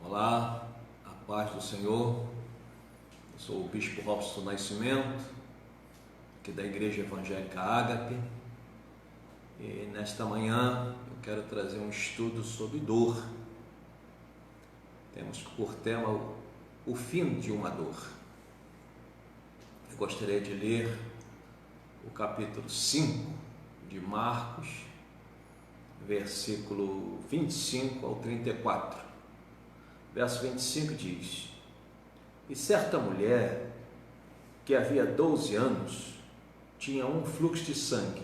Olá, a paz do Senhor. Eu sou o Bispo Robson Nascimento, aqui da Igreja Evangélica Ágape, e nesta manhã eu quero trazer um estudo sobre dor. Temos por tema o fim de uma dor. Eu gostaria de ler o capítulo 5 de Marcos, versículo 25 ao 34. Verso 25 diz: E certa mulher, que havia 12 anos, tinha um fluxo de sangue,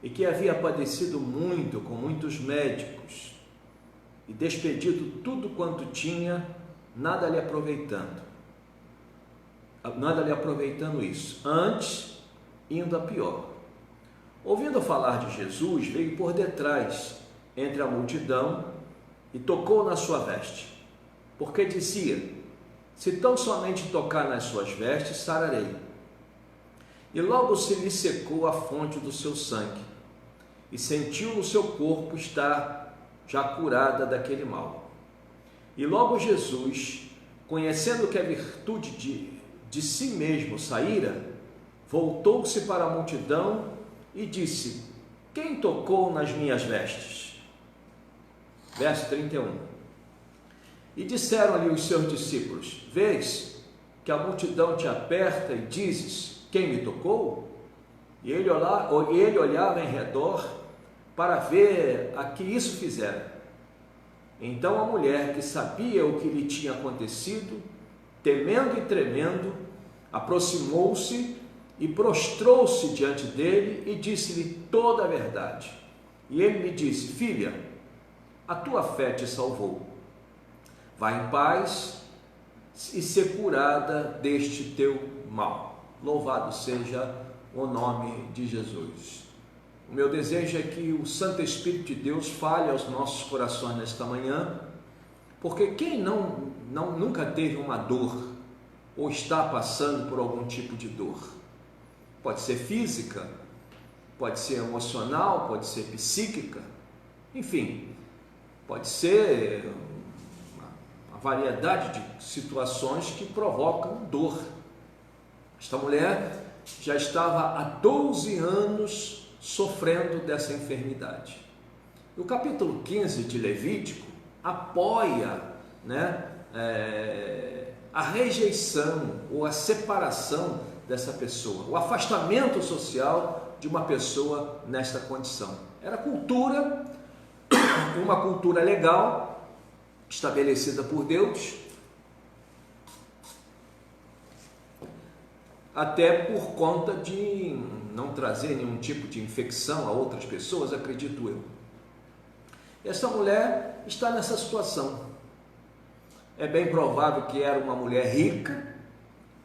e que havia padecido muito com muitos médicos, e despedido tudo quanto tinha, nada lhe aproveitando isso, antes indo a pior. Ouvindo falar de Jesus, veio por detrás, entre a multidão, e tocou na sua veste, porque dizia: se tão somente tocar nas suas vestes, sararei. E logo se lhe secou a fonte do seu sangue, e sentiu no seu corpo estar já curada daquele mal. E logo Jesus, conhecendo que a virtude de si mesmo saíra, voltou-se para a multidão e disse: quem tocou nas minhas vestes? Verso 31. E disseram-lhe os seus discípulos: vês que a multidão te aperta e dizes: quem me tocou? E ele olhava em redor para ver a que isso fizera. Então a mulher, que sabia o que lhe tinha acontecido, temendo e tremendo, aproximou-se e prostrou-se diante dele e disse-lhe toda a verdade. E ele lhe disse: filha, a tua fé te salvou. Vai em paz e ser curada deste teu mal. Louvado seja o nome de Jesus. O meu desejo é que o Santo Espírito de Deus fale aos nossos corações nesta manhã, porque quem nunca teve uma dor ou está passando por algum tipo de dor? Pode ser física, pode ser emocional, pode ser psíquica, enfim, pode ser uma variedade de situações que provocam dor. Esta mulher já estava há 12 anos sofrendo dessa enfermidade. O capítulo 15 de Levítico apoia, a rejeição ou a separação dessa pessoa, o afastamento social de uma pessoa nesta condição. Era uma cultura legal estabelecida por Deus, até por conta de não trazer nenhum tipo de infecção a outras pessoas, acredito eu. Essa mulher está nessa situação. É bem provável que era uma mulher rica,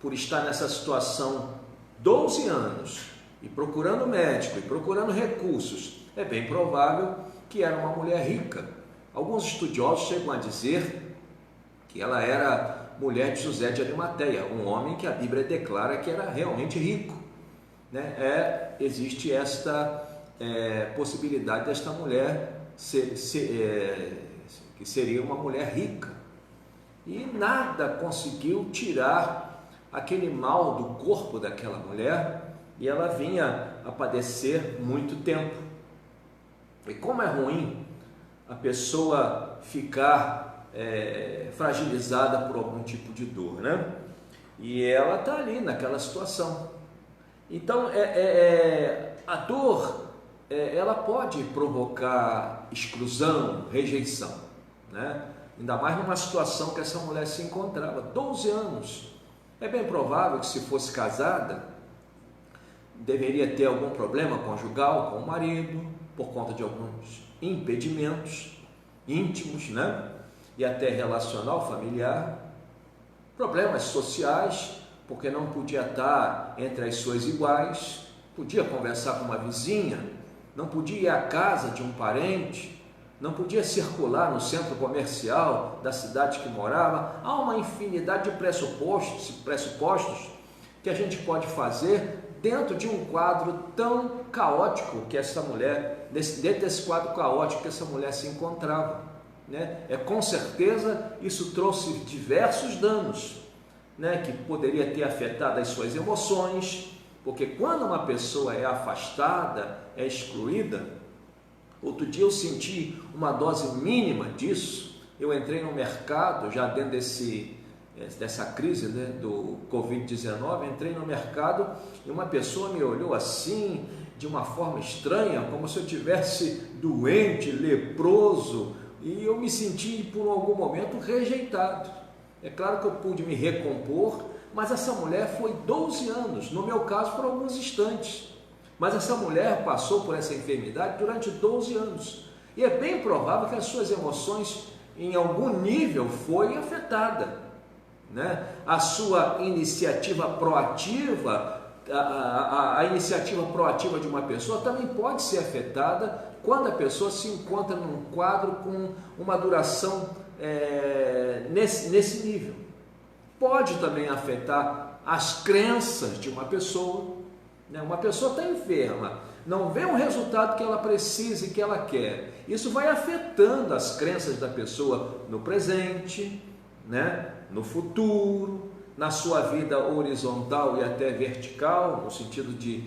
por estar nessa situação 12 anos, e procurando médico, e procurando recursos. É bem provável que era uma mulher rica. Alguns estudiosos chegam a dizer que ela era mulher de José de Arimateia, um homem que a Bíblia declara que era realmente rico. Existe esta possibilidade desta mulher que seria uma mulher rica. E nada conseguiu tirar aquele mal do corpo daquela mulher, e ela vinha a padecer muito tempo. E como é ruim a pessoa ficar fragilizada por algum tipo de dor, E ela está ali naquela situação. Então, a dor, ela pode provocar exclusão, rejeição, Ainda mais numa situação que essa mulher se encontrava, 12 anos. É bem provável que, se fosse casada, deveria ter algum problema conjugal com o marido, por conta de alguns impedimentos íntimos, E até relacional, familiar, problemas sociais, porque não podia estar entre as suas iguais, podia conversar com uma vizinha, não podia ir à casa de um parente, não podia circular no centro comercial da cidade que morava. Há uma infinidade de pressupostos que a gente pode fazer dentro de um quadro tão caótico que essa mulher, dentro desse quadro caótico que essa mulher se encontrava. né? Com certeza isso trouxe diversos danos, né? Que poderia ter afetado as suas emoções, porque quando uma pessoa é afastada, é excluída. Outro dia eu senti uma dose mínima disso. Eu entrei no mercado, já dentro dessa crise, né, do Covid-19, entrei no mercado e uma pessoa me olhou assim, de uma forma estranha, como se eu tivesse doente, leproso, e eu me senti por algum momento rejeitado. É claro que eu pude me recompor, mas essa mulher foi 12 anos, no meu caso por alguns instantes, mas essa mulher passou por essa enfermidade durante 12 anos, e é bem provável que as suas emoções em algum nível foi afetada, né? A sua iniciativa proativa, a iniciativa proativa de uma pessoa também pode ser afetada quando a pessoa se encontra num quadro com uma duração nesse nível. Pode também afetar as crenças de uma pessoa, né? Uma pessoa está enferma, não vê um resultado que ela precisa e que ela quer. Isso vai afetando as crenças da pessoa no presente, né? No futuro, na sua vida horizontal e até vertical, no sentido de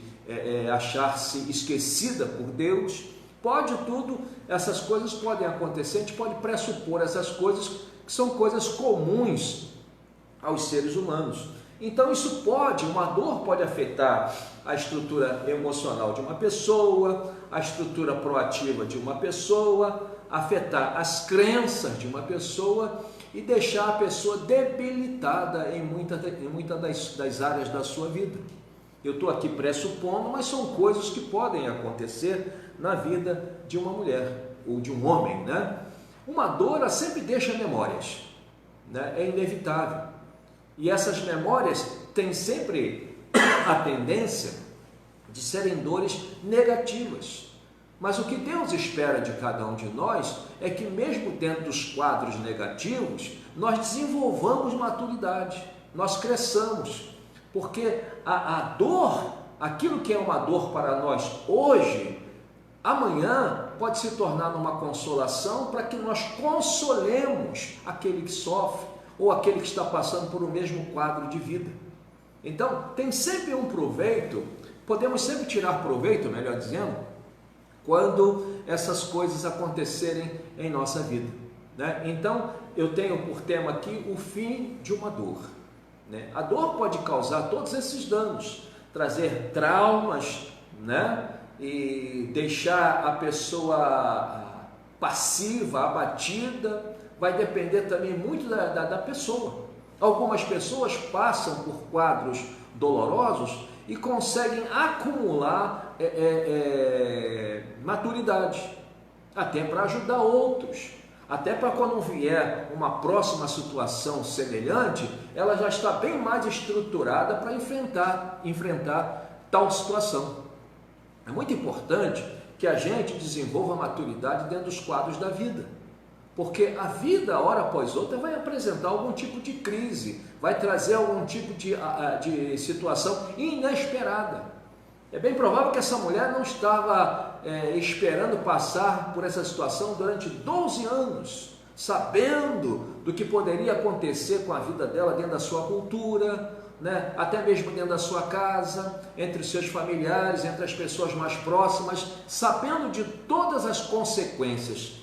achar-se esquecida por Deus. Pode tudo, essas coisas podem acontecer, a gente pode pressupor essas coisas que são coisas comuns aos seres humanos. Então isso uma dor pode afetar a estrutura emocional de uma pessoa, a estrutura proativa de uma pessoa, afetar as crenças de uma pessoa e deixar a pessoa debilitada em muitas das áreas da sua vida. Eu estou aqui pressupondo, mas são coisas que podem acontecer na vida de uma mulher ou de um homem, né? Uma dor, ela sempre deixa memórias, né? É inevitável. E essas memórias têm sempre a tendência de serem dores negativas. Mas o que Deus espera de cada um de nós é que mesmo dentro dos quadros negativos, nós desenvolvamos maturidade, nós cresçamos. Porque a dor, aquilo que é uma dor para nós hoje, amanhã pode se tornar uma consolação para que nós consolemos aquele que sofre ou aquele que está passando por o mesmo quadro de vida. Então, tem sempre um proveito, podemos sempre tirar proveito, melhor dizendo, quando essas coisas acontecerem em nossa vida, né? Então, eu tenho por tema aqui o fim de uma dor, né? A dor pode causar todos esses danos, trazer traumas, né? E deixar a pessoa passiva, abatida. Vai depender também muito da pessoa. Algumas pessoas passam por quadros dolorosos e conseguem acumular maturidade, até para ajudar outros, até para quando vier uma próxima situação semelhante, ela já está bem mais estruturada para enfrentar tal situação. É muito importante que a gente desenvolva maturidade dentro dos quadros da vida, porque a vida, hora após outra, vai apresentar algum tipo de crise, vai trazer algum tipo de situação inesperada. É bem provável que essa mulher não estava esperando passar por essa situação durante 12 anos, sabendo do que poderia acontecer com a vida dela dentro da sua cultura, né? Até mesmo dentro da sua casa, entre os seus familiares, entre as pessoas mais próximas, sabendo de todas as consequências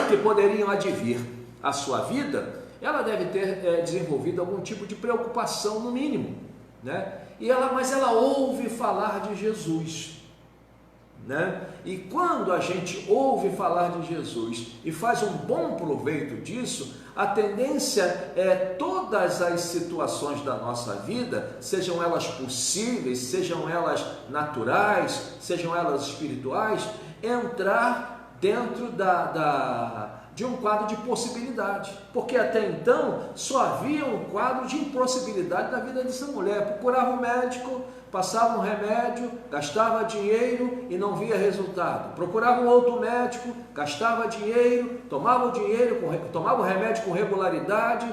que poderiam advir à sua vida. Ela deve ter desenvolvido algum tipo de preocupação, no mínimo, né? Mas ela ouve falar de Jesus, né? E quando a gente ouve falar de Jesus e faz um bom proveito disso, a tendência é todas as situações da nossa vida, sejam elas possíveis, sejam elas naturais, sejam elas espirituais, entrar dentro de um quadro de possibilidade, porque até então só havia um quadro de impossibilidade na vida dessa mulher. Procurava um médico, passava um remédio, gastava dinheiro e não via resultado. Procurava um outro médico, gastava dinheiro, tomava o remédio com regularidade.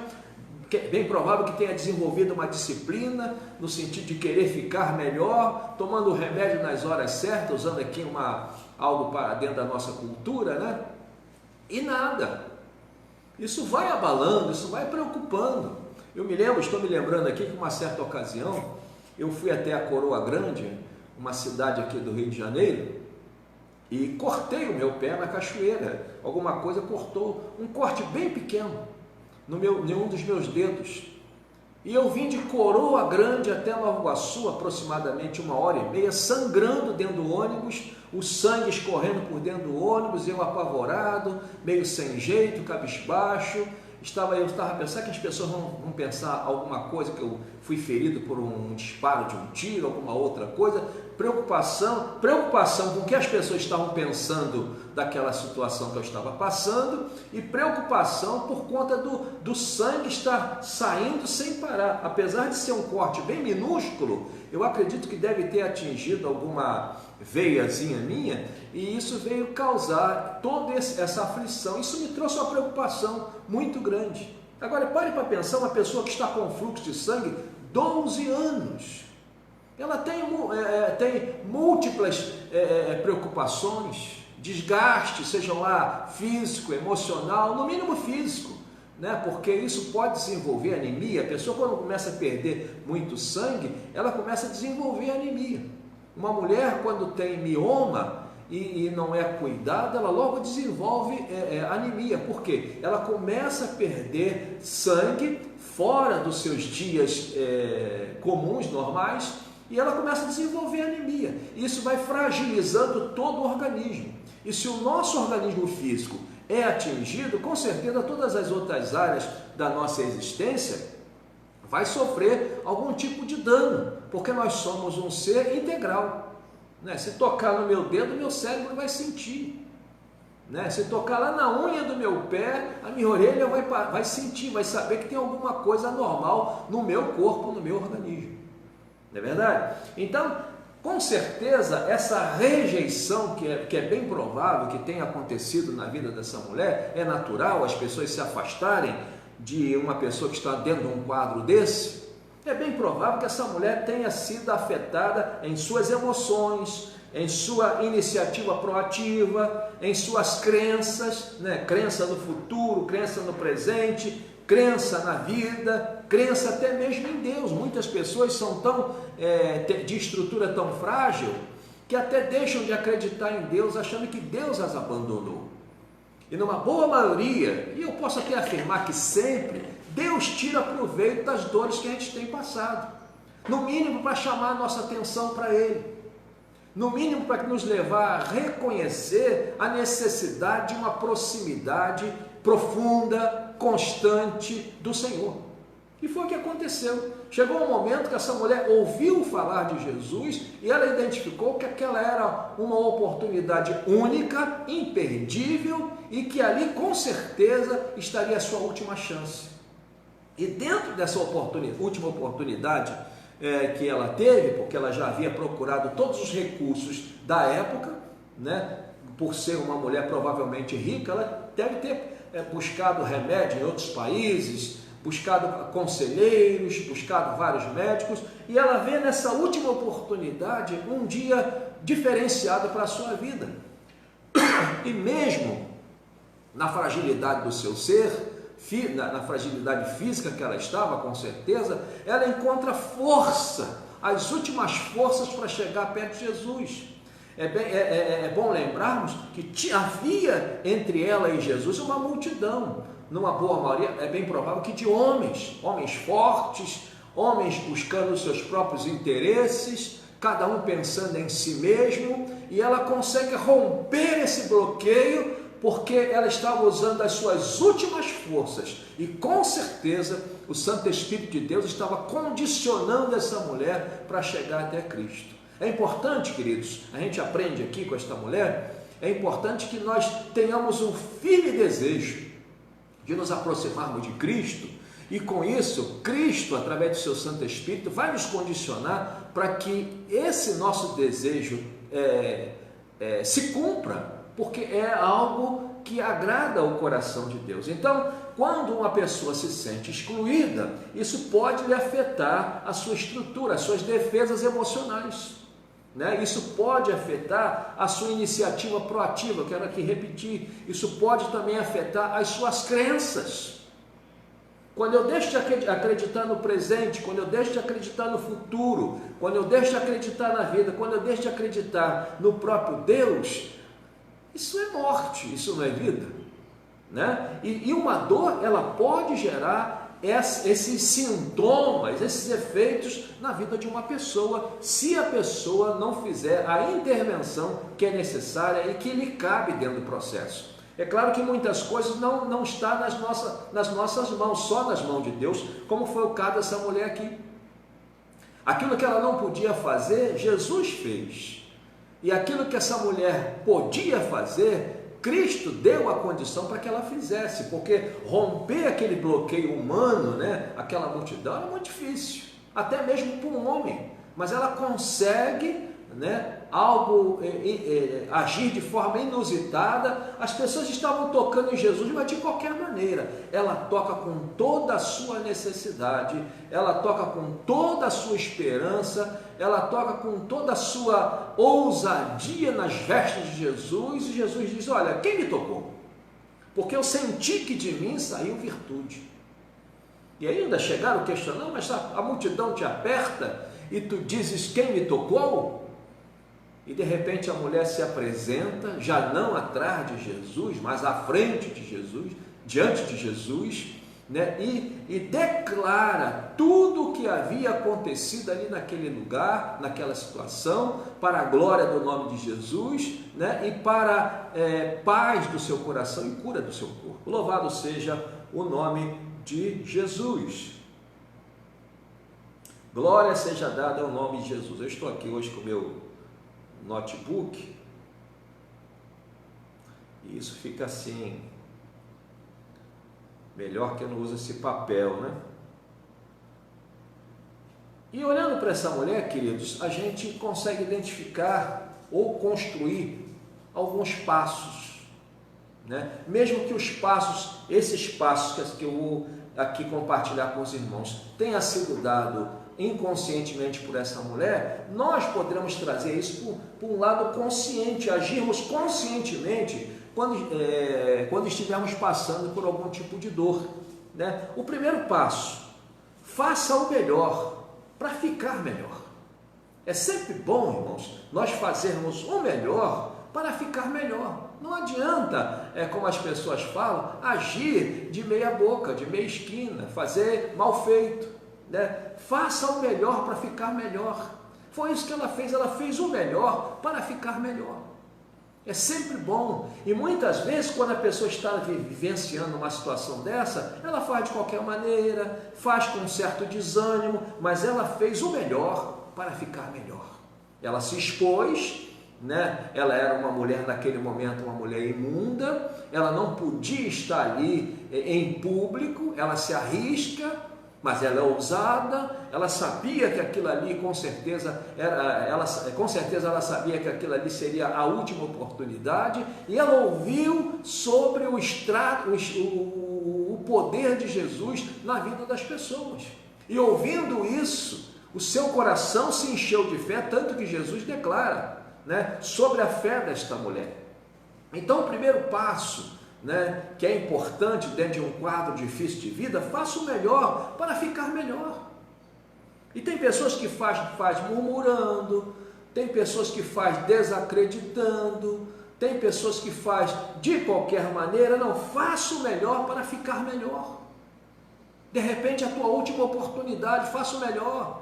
Bem provável que tenha desenvolvido uma disciplina no sentido de querer ficar melhor, tomando o remédio nas horas certas, usando aqui algo para dentro da nossa cultura, né? E nada. Isso vai abalando, isso vai preocupando. Estou me lembrando aqui que uma certa ocasião, eu fui até a Coroa Grande, uma cidade aqui do Rio de Janeiro, e cortei o meu pé na cachoeira. Alguma coisa cortou, um corte bem pequeno, em um dos meus dedos. E eu vim de Coroa Grande até Nova Iguaçu, aproximadamente 1h30, sangrando dentro do ônibus, o sangue escorrendo por dentro do ônibus, eu apavorado, meio sem jeito, cabisbaixo. Eu estava pensando que as pessoas vão pensar alguma coisa, que eu fui ferido por um disparo de um tiro, alguma outra coisa. Preocupação com o que as pessoas estavam pensando daquela situação que eu estava passando, e preocupação por conta do sangue estar saindo sem parar. Apesar de ser um corte bem minúsculo, eu acredito que deve ter atingido alguma veiazinha minha, e isso veio causar toda essa aflição. Isso me trouxe uma preocupação muito grande. Agora pare para pensar, uma pessoa que está com fluxo de sangue 12 anos, ela tem múltiplas preocupações, desgaste, sejam lá físico, emocional, no mínimo físico, né? Porque isso pode desenvolver anemia. A pessoa, quando começa a perder muito sangue, ela começa a desenvolver anemia. Uma mulher, quando tem mioma e não é cuidada, ela logo desenvolve anemia. Por quê? Ela começa a perder sangue fora dos seus dias comuns, normais, e ela começa a desenvolver anemia. Isso vai fragilizando todo o organismo. E se o nosso organismo físico é atingido, com certeza todas as outras áreas da nossa existência vai sofrer algum tipo de dano, porque nós somos um ser integral, né? Se tocar no meu dedo, meu cérebro vai sentir, né? Se tocar lá na unha do meu pé, a minha orelha vai sentir, vai saber que tem alguma coisa anormal no meu corpo, no meu organismo, não é verdade? Então, com certeza, essa rejeição que é bem provável que tenha acontecido na vida dessa mulher, é natural as pessoas se afastarem de uma pessoa que está dentro de um quadro desse. É bem provável que essa mulher tenha sido afetada em suas emoções, em sua iniciativa proativa, em suas crenças, né? Crença no futuro, crença no presente, crença na vida, crença até mesmo em Deus. Muitas pessoas são de estrutura tão frágil que até deixam de acreditar em Deus, achando que Deus as abandonou. E numa boa maioria, e eu posso até afirmar que sempre, Deus tira proveito das dores que a gente tem passado. No mínimo para chamar a nossa atenção para Ele. No mínimo para nos levar a reconhecer a necessidade de uma proximidade profunda, constante do Senhor. E foi o que aconteceu. Chegou um momento que essa mulher ouviu falar de Jesus e ela identificou que aquela era uma oportunidade única, imperdível, e que ali com certeza estaria a sua última chance. E dentro dessa última oportunidade que ela teve, porque ela já havia procurado todos os recursos da época, né? Por ser uma mulher provavelmente rica, ela deve ter buscado remédio em outros países, buscado conselheiros, buscado vários médicos, e ela vê nessa última oportunidade um dia diferenciado para a sua vida. E mesmo na fragilidade do seu ser, na fragilidade física que ela estava, com certeza, ela encontra força, as últimas forças para chegar perto de Jesus. É bom lembrarmos que havia entre ela e Jesus uma multidão, numa boa maioria, é bem provável que de homens fortes, homens buscando os seus próprios interesses, cada um pensando em si mesmo, e ela consegue romper esse bloqueio, porque ela estava usando as suas últimas forças, e com certeza o Santo Espírito de Deus estava condicionando essa mulher para chegar até Cristo. É importante, queridos, a gente aprende aqui com esta mulher, é importante que nós tenhamos um firme desejo de nos aproximarmos de Cristo, e com isso, Cristo, através do seu Santo Espírito, vai nos condicionar para que esse nosso desejo se cumpra, porque é algo que agrada ao coração de Deus. Então, quando uma pessoa se sente excluída, isso pode lhe afetar a sua estrutura, as suas defesas emocionais. né? Isso pode afetar a sua iniciativa proativa, eu quero aqui repetir, isso pode também afetar as suas crenças. Quando eu deixo de acreditar no presente, quando eu deixo de acreditar no futuro, quando eu deixo de acreditar na vida, quando eu deixo de acreditar no próprio Deus, isso é morte, isso não é vida, né? E uma dor, ela pode gerar esses sintomas, esses efeitos na vida de uma pessoa, se a pessoa não fizer a intervenção que é necessária e que lhe cabe dentro do processo. É claro que muitas coisas não estão nas nossas mãos, só nas mãos de Deus, como foi o caso dessa mulher aqui. Aquilo que ela não podia fazer, Jesus fez. E aquilo que essa mulher podia fazer, Cristo deu a condição para que ela fizesse, porque romper aquele bloqueio humano, né, aquela multidão, é muito difícil, até mesmo para um homem, mas ela consegue, né, agir de forma inusitada. As pessoas estavam tocando em Jesus, mas de qualquer maneira, ela toca com toda a sua necessidade, ela toca com toda a sua esperança, ela toca com toda a sua ousadia nas vestes de Jesus, e Jesus diz: olha, quem me tocou? Porque eu senti que de mim saiu virtude. E ainda chegaram questionando: mas a multidão te aperta e tu dizes quem me tocou? E de repente a mulher se apresenta, já não atrás de Jesus, mas à frente de Jesus, diante de Jesus, né? E declara tudo o que havia acontecido ali naquele lugar, naquela situação, para a glória do nome de Jesus, né? E para paz do seu coração e cura do seu corpo. Louvado seja o nome de Jesus. Glória seja dada ao nome de Jesus. Eu estou aqui hoje com o meu notebook, e isso fica assim, melhor que eu não use esse papel, né? E olhando para essa mulher, queridos, a gente consegue identificar ou construir alguns passos, né? Mesmo que os passos, esses passos que eu vou aqui compartilhar com os irmãos, tenha sido dado inconscientemente por essa mulher, nós poderemos trazer isso por um lado consciente, agirmos conscientemente quando estivermos passando por algum tipo de dor, né? O primeiro passo: faça o melhor para ficar melhor. É sempre bom, irmãos, nós fazermos o melhor para ficar melhor. Não adianta, como as pessoas falam, agir de meia boca, de meia esquina, fazer mal feito, né? Faça o melhor para ficar melhor. Foi isso que ela fez o melhor para ficar melhor. É sempre bom. E muitas vezes, quando a pessoa está vivenciando uma situação dessa, ela faz de qualquer maneira, faz com um certo desânimo, mas ela fez o melhor para ficar melhor. Ela se expôs, né? Ela era uma mulher naquele momento, uma mulher imunda, ela não podia estar ali em público, ela se arrisca, mas ela é ousada, ela sabia que aquilo ali com certeza ela sabia que aquilo ali seria a última oportunidade, e ela ouviu sobre o poder de Jesus na vida das pessoas. E ouvindo isso, o seu coração se encheu de fé, tanto que Jesus declara, né, sobre a fé desta mulher. Então, o primeiro passo, né, que é importante dentro de um quadro difícil de vida: faça o melhor para ficar melhor. E tem pessoas que faz murmurando, tem pessoas que faz desacreditando, tem pessoas que faz de qualquer maneira. Não, faça o melhor para ficar melhor. De repente a tua última oportunidade, faça o melhor.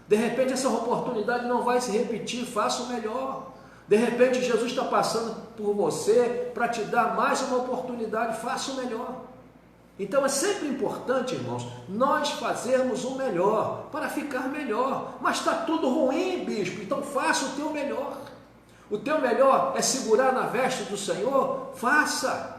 De repente essa oportunidade não vai se repetir, faça o melhor. De repente Jesus está passando por você para te dar mais uma oportunidade, faça o melhor. Então é sempre importante, irmãos, nós fazermos o melhor para ficar melhor. Mas está tudo ruim, bispo, então faça o teu melhor. O teu melhor é segurar na veste do Senhor? Faça.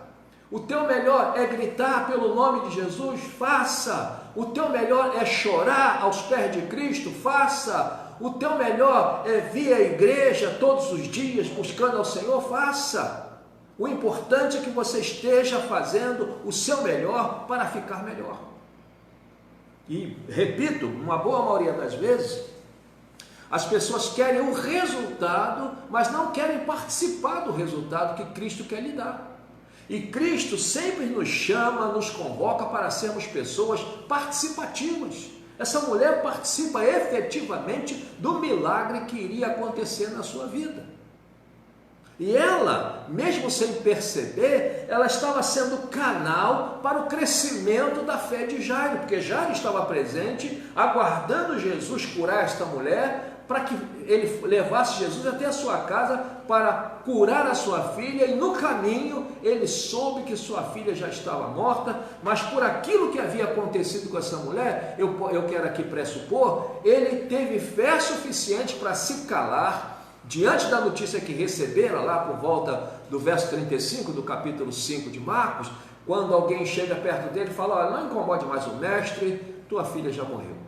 O teu melhor é gritar pelo nome de Jesus? Faça. O teu melhor é chorar aos pés de Cristo? Faça. O teu melhor é vir à igreja todos os dias buscando ao Senhor? Faça. O importante é que você esteja fazendo o seu melhor para ficar melhor. E, repito, uma boa maioria das vezes, As pessoas querem o resultado, mas não querem participar do resultado que Cristo quer lhe dar. E Cristo sempre nos chama, nos convoca para sermos pessoas participativas. Essa mulher participa efetivamente do milagre que iria acontecer na sua vida. E ela, mesmo sem perceber, ela estava sendo canal para o crescimento da fé de Jairo, porque Jairo estava presente, aguardando Jesus curar esta mulher, para que ele levasse Jesus até a sua casa para curar a sua filha, e no caminho ele soube que sua filha já estava morta, mas por aquilo que havia acontecido com essa mulher, eu quero aqui pressupor, ele teve fé suficiente para se calar, diante da notícia que recebera lá por volta do verso 35 do capítulo 5 de Marcos, quando alguém chega perto dele e fala: olha, não incomode mais o mestre, tua filha já morreu.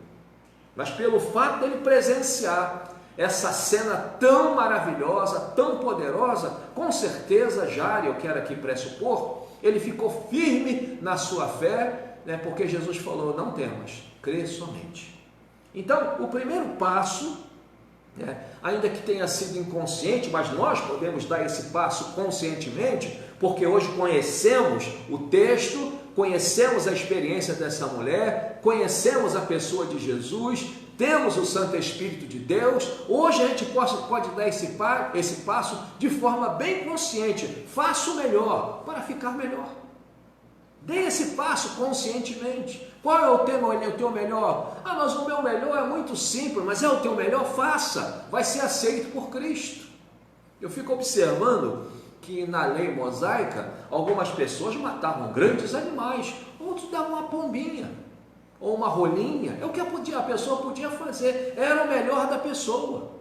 Mas pelo fato dele presenciar essa cena tão maravilhosa, tão poderosa, com certeza Jairo, eu quero aqui pressupor, ele ficou firme na sua fé, né, porque Jesus falou: não temas, crê somente. Então, o primeiro passo, ainda que tenha sido inconsciente, mas nós podemos dar esse passo conscientemente, porque hoje conhecemos o texto, conhecemos a experiência dessa mulher, conhecemos a pessoa de Jesus, temos o Santo Espírito de Deus. Hoje a gente pode dar esse passo de forma bem consciente. Faça o melhor para ficar melhor. Dê esse passo conscientemente. Qual é o teu melhor? Ah, mas o meu melhor é muito simples, mas é o teu melhor? Faça, vai ser aceito por Cristo. Eu fico observando que na lei mosaica, algumas pessoas matavam grandes animais, outros davam uma pombinha, ou uma rolinha, é o que a pessoa podia fazer, era o melhor da pessoa.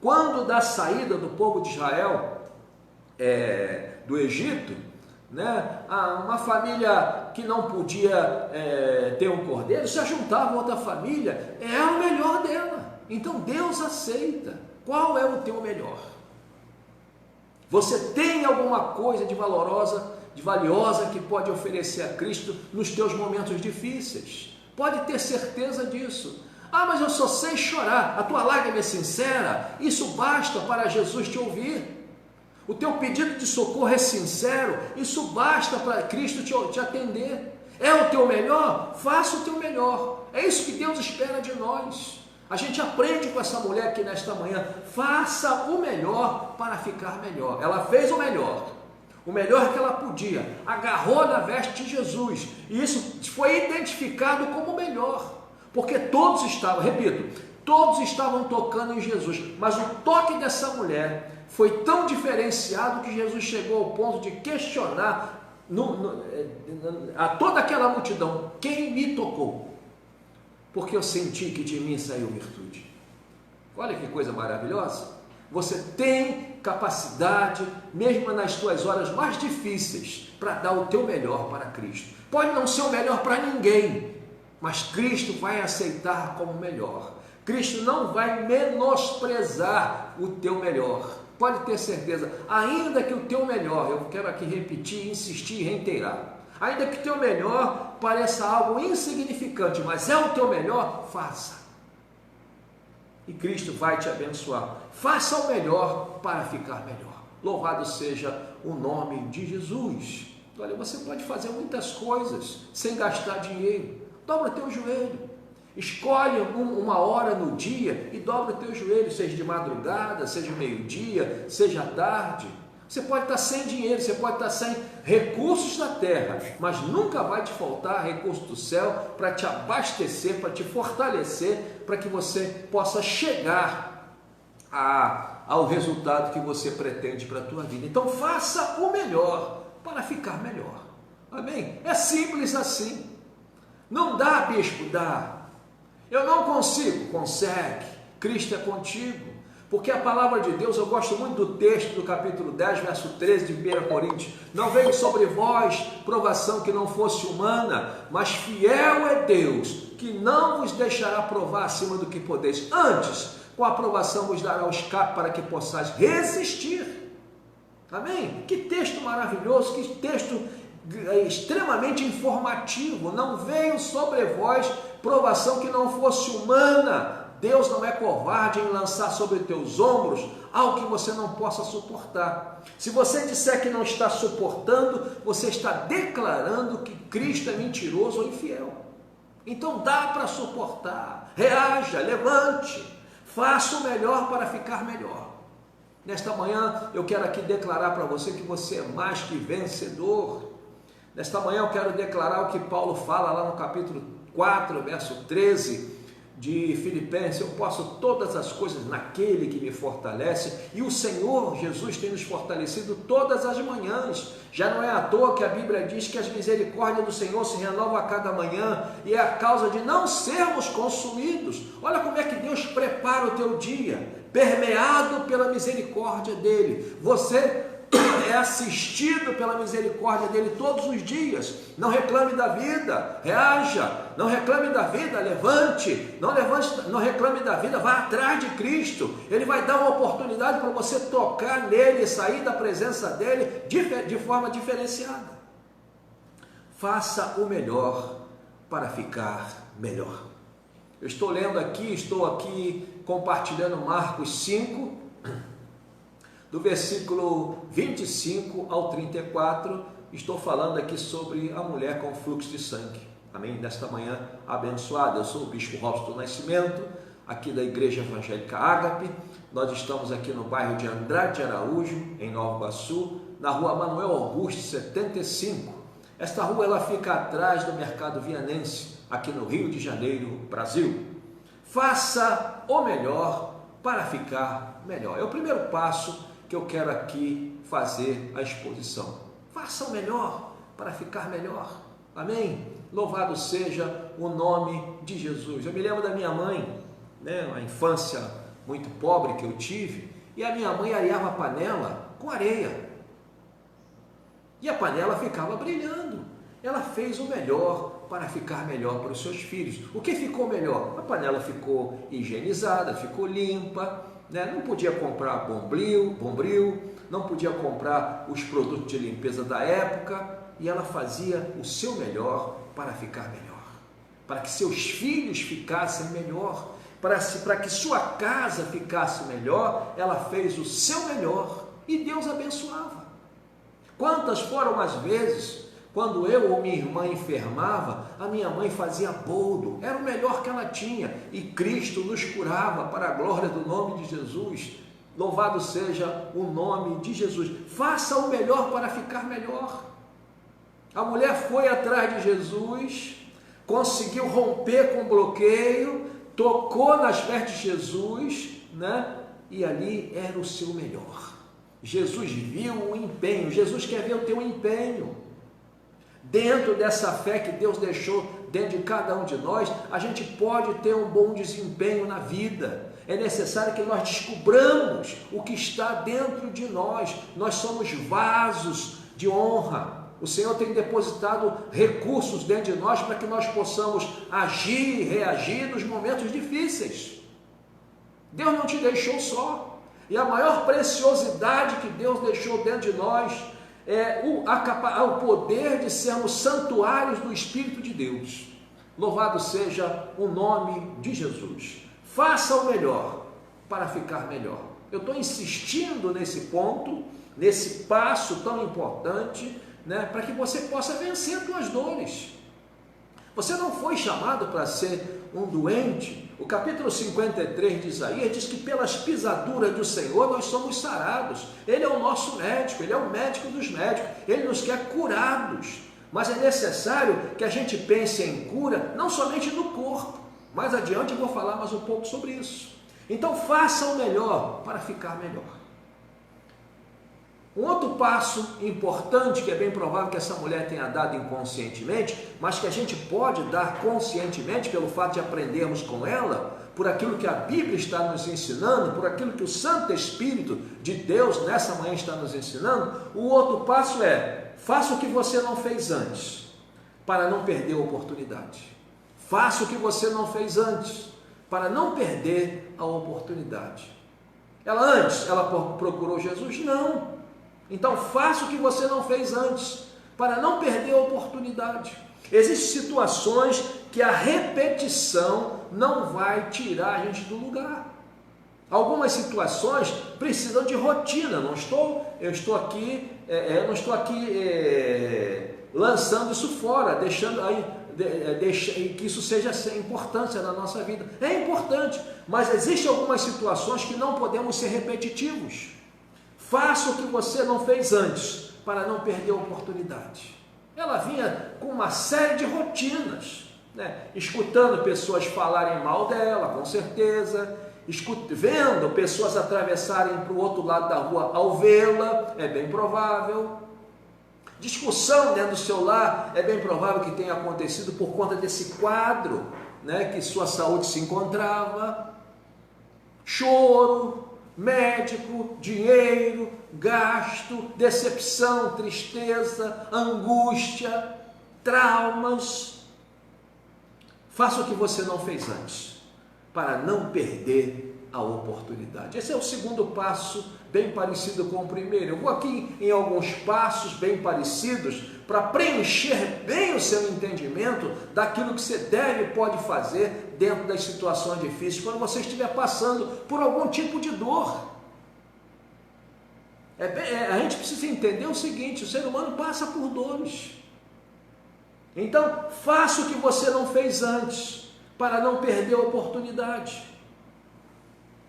Quando da saída do povo de Israel, do Egito, né, uma família que não podia ter um cordeiro, se juntava a outra família, é o melhor dela. Então Deus aceita. Qual é o teu melhor? Você tem alguma coisa de valiosa que pode oferecer a Cristo nos teus momentos difíceis? Pode ter certeza disso. Ah, mas eu só sei chorar. A tua lágrima é sincera? Isso basta para Jesus te ouvir. O teu pedido de socorro é sincero? Isso basta para Cristo te atender. É o teu melhor? Faça o teu melhor. É isso que Deus espera de nós. A gente aprende com essa mulher aqui nesta manhã: faça o melhor para ficar melhor. Ela fez o melhor que ela podia, agarrou na veste de Jesus, e isso foi identificado como o melhor, porque todos estavam tocando em Jesus, mas o toque dessa mulher foi tão diferenciado que Jesus chegou ao ponto de questionar a toda aquela multidão: quem me tocou? Porque eu senti que de mim saiu virtude. Olha que coisa maravilhosa. Você tem capacidade, mesmo nas tuas horas mais difíceis, para dar o teu melhor para Cristo. Pode não ser o melhor para ninguém, mas Cristo vai aceitar como melhor. Cristo não vai menosprezar o teu melhor. Pode ter certeza, ainda que o teu melhor, eu quero aqui repetir, insistir e reiterar, ainda que o teu melhor pareça algo insignificante, mas é o teu melhor, faça. E Cristo vai te abençoar. Faça o melhor para ficar melhor. Louvado seja o nome de Jesus. Olha, você pode fazer muitas coisas sem gastar dinheiro. Dobra o teu joelho. Escolhe uma hora no dia e dobra o teu joelho, seja de madrugada, seja meio-dia, seja tarde. Você pode estar sem dinheiro, você pode estar sem recursos da terra, mas nunca vai te faltar recurso do céu para te abastecer, para te fortalecer, para que você possa chegar ao resultado que você pretende para a tua vida. Então faça o melhor para ficar melhor. Amém? É simples assim. Não dá, bispo? Dá. Eu não consigo? Consegue. Cristo é contigo. Porque a palavra de Deus, eu gosto muito do texto do capítulo 10, verso 13 de 1 Coríntios. Não veio sobre vós provação que não fosse humana, mas fiel é Deus, que não vos deixará provar acima do que podeis. Antes, com a aprovação vos dará o escape para que possais resistir. Amém? Que texto maravilhoso, que texto extremamente informativo. Não veio sobre vós provação que não fosse humana. Deus não é covarde em lançar sobre teus ombros algo que você não possa suportar. Se você disser que não está suportando, você está declarando que Cristo é mentiroso ou infiel. Então dá para suportar. Reaja, levante, faça o melhor para ficar melhor. Nesta manhã eu quero aqui declarar para você que você é mais que vencedor. Nesta manhã eu quero declarar o que Paulo fala lá no capítulo 4, verso 13 de Filipenses: eu posso todas as coisas naquele que me fortalece. E o Senhor Jesus tem nos fortalecido todas as manhãs. Já não é à toa que a Bíblia diz que as misericórdias do Senhor se renovam a cada manhã, e é a causa de não sermos consumidos. Olha como é que Deus prepara o teu dia, permeado pela misericórdia dele. Você é assistido pela misericórdia dele todos os dias. Não reclame da vida, reaja. Não reclame da vida, levante. Não reclame da vida, vá atrás de Cristo. Ele vai dar uma oportunidade para você tocar nele, sair da presença dele de forma diferenciada. Faça o melhor para ficar melhor. Eu estou lendo aqui, estou aqui compartilhando Marcos 5, do versículo 25 ao 34, estou falando aqui sobre a mulher com fluxo de sangue. Amém? Nesta manhã abençoada, eu sou o Bispo Robson do Nascimento, aqui da Igreja Evangélica Ágape. Nós estamos aqui no bairro de Andrade de Araújo, em Nova Iguaçu, na rua Manuel Augusto 75. Esta rua ela fica atrás do Mercado Vianense, aqui no Rio de Janeiro, Brasil. Faça o melhor para ficar melhor. É o primeiro passo que eu quero aqui fazer a exposição. Faça o melhor para ficar melhor. Amém? Louvado seja o nome de Jesus. Eu me lembro da minha mãe, uma infância muito pobre que eu tive, e a minha mãe areava a panela com areia. E a panela ficava brilhando. Ela fez o melhor para ficar melhor para os seus filhos. O que ficou melhor? A panela ficou higienizada, ficou limpa, não podia comprar bombril, não podia comprar os produtos de limpeza da época, e ela fazia o seu melhor para ficar melhor, para que seus filhos ficassem melhor, para que sua casa ficasse melhor. Ela fez o seu melhor e Deus abençoava. Quantas foram as vezes, quando eu ou minha irmã enfermava, a minha mãe fazia boldo, era o melhor que ela tinha, e Cristo nos curava para a glória do nome de Jesus. Louvado seja o nome de Jesus. Faça o melhor para ficar melhor. A mulher foi atrás de Jesus, conseguiu romper com o bloqueio, tocou nas vestes de Jesus, e ali era o seu melhor. Jesus viu o empenho, Jesus quer ver o teu empenho. Dentro dessa fé que Deus deixou dentro de cada um de nós, a gente pode ter um bom desempenho na vida. É necessário que nós descobramos o que está dentro de nós. Nós somos vasos de honra. O Senhor tem depositado recursos dentro de nós para que nós possamos agir e reagir nos momentos difíceis. Deus não te deixou só. E a maior preciosidade que Deus deixou dentro de nós é o poder de sermos santuários do Espírito de Deus. Louvado seja o nome de Jesus. Faça o melhor para ficar melhor. Eu estou insistindo nesse ponto, nesse passo tão importante, para que você possa vencer as tuas dores. Você não foi chamado para ser um doente. O capítulo 53 de Isaías diz que pelas pisaduras do Senhor nós somos sarados. Ele é o nosso médico, Ele é o médico dos médicos, Ele nos quer curados. Mas é necessário que a gente pense em cura, não somente no corpo. Mais adiante eu vou falar mais um pouco sobre isso. Então faça o melhor para ficar melhor. Um outro passo importante, que é bem provável que essa mulher tenha dado inconscientemente, mas que a gente pode dar conscientemente pelo fato de aprendermos com ela, por aquilo que a Bíblia está nos ensinando, por aquilo que o Santo Espírito de Deus nessa manhã está nos ensinando. O outro passo é: faça o que você não fez antes, para não perder a oportunidade. Faça o que você não fez antes, para não perder a oportunidade. Ela procurou Jesus? Não. Então faça o que você não fez antes, para não perder a oportunidade. Existem situações que a repetição não vai tirar a gente do lugar. Algumas situações precisam de rotina. Eu não estou aqui lançando isso fora, deixando que isso seja sem importância na nossa vida. É importante, mas existem algumas situações que não podemos ser repetitivos. Faça o que você não fez antes, para não perder a oportunidade. Ela vinha com uma série de rotinas, né? Escutando pessoas falarem mal dela, com certeza, vendo pessoas atravessarem para o outro lado da rua ao vê-la, é bem provável. Discussão dentro do seu lar, é bem provável que tenha acontecido por conta desse quadro, né, que sua saúde se encontrava. Choro, médico, dinheiro, gasto, decepção, tristeza, angústia, traumas. Faça o que você não fez antes, para não perder a oportunidade. Esse é o segundo passo, bem parecido com o primeiro. Eu vou aqui em alguns passos bem parecidos para preencher bem o seu entendimento daquilo que você deve e pode fazer dentro das situações difíceis, quando você estiver passando por algum tipo de dor. A gente precisa entender o seguinte: o ser humano passa por dores. Então, faça o que você não fez antes, para não perder a oportunidade.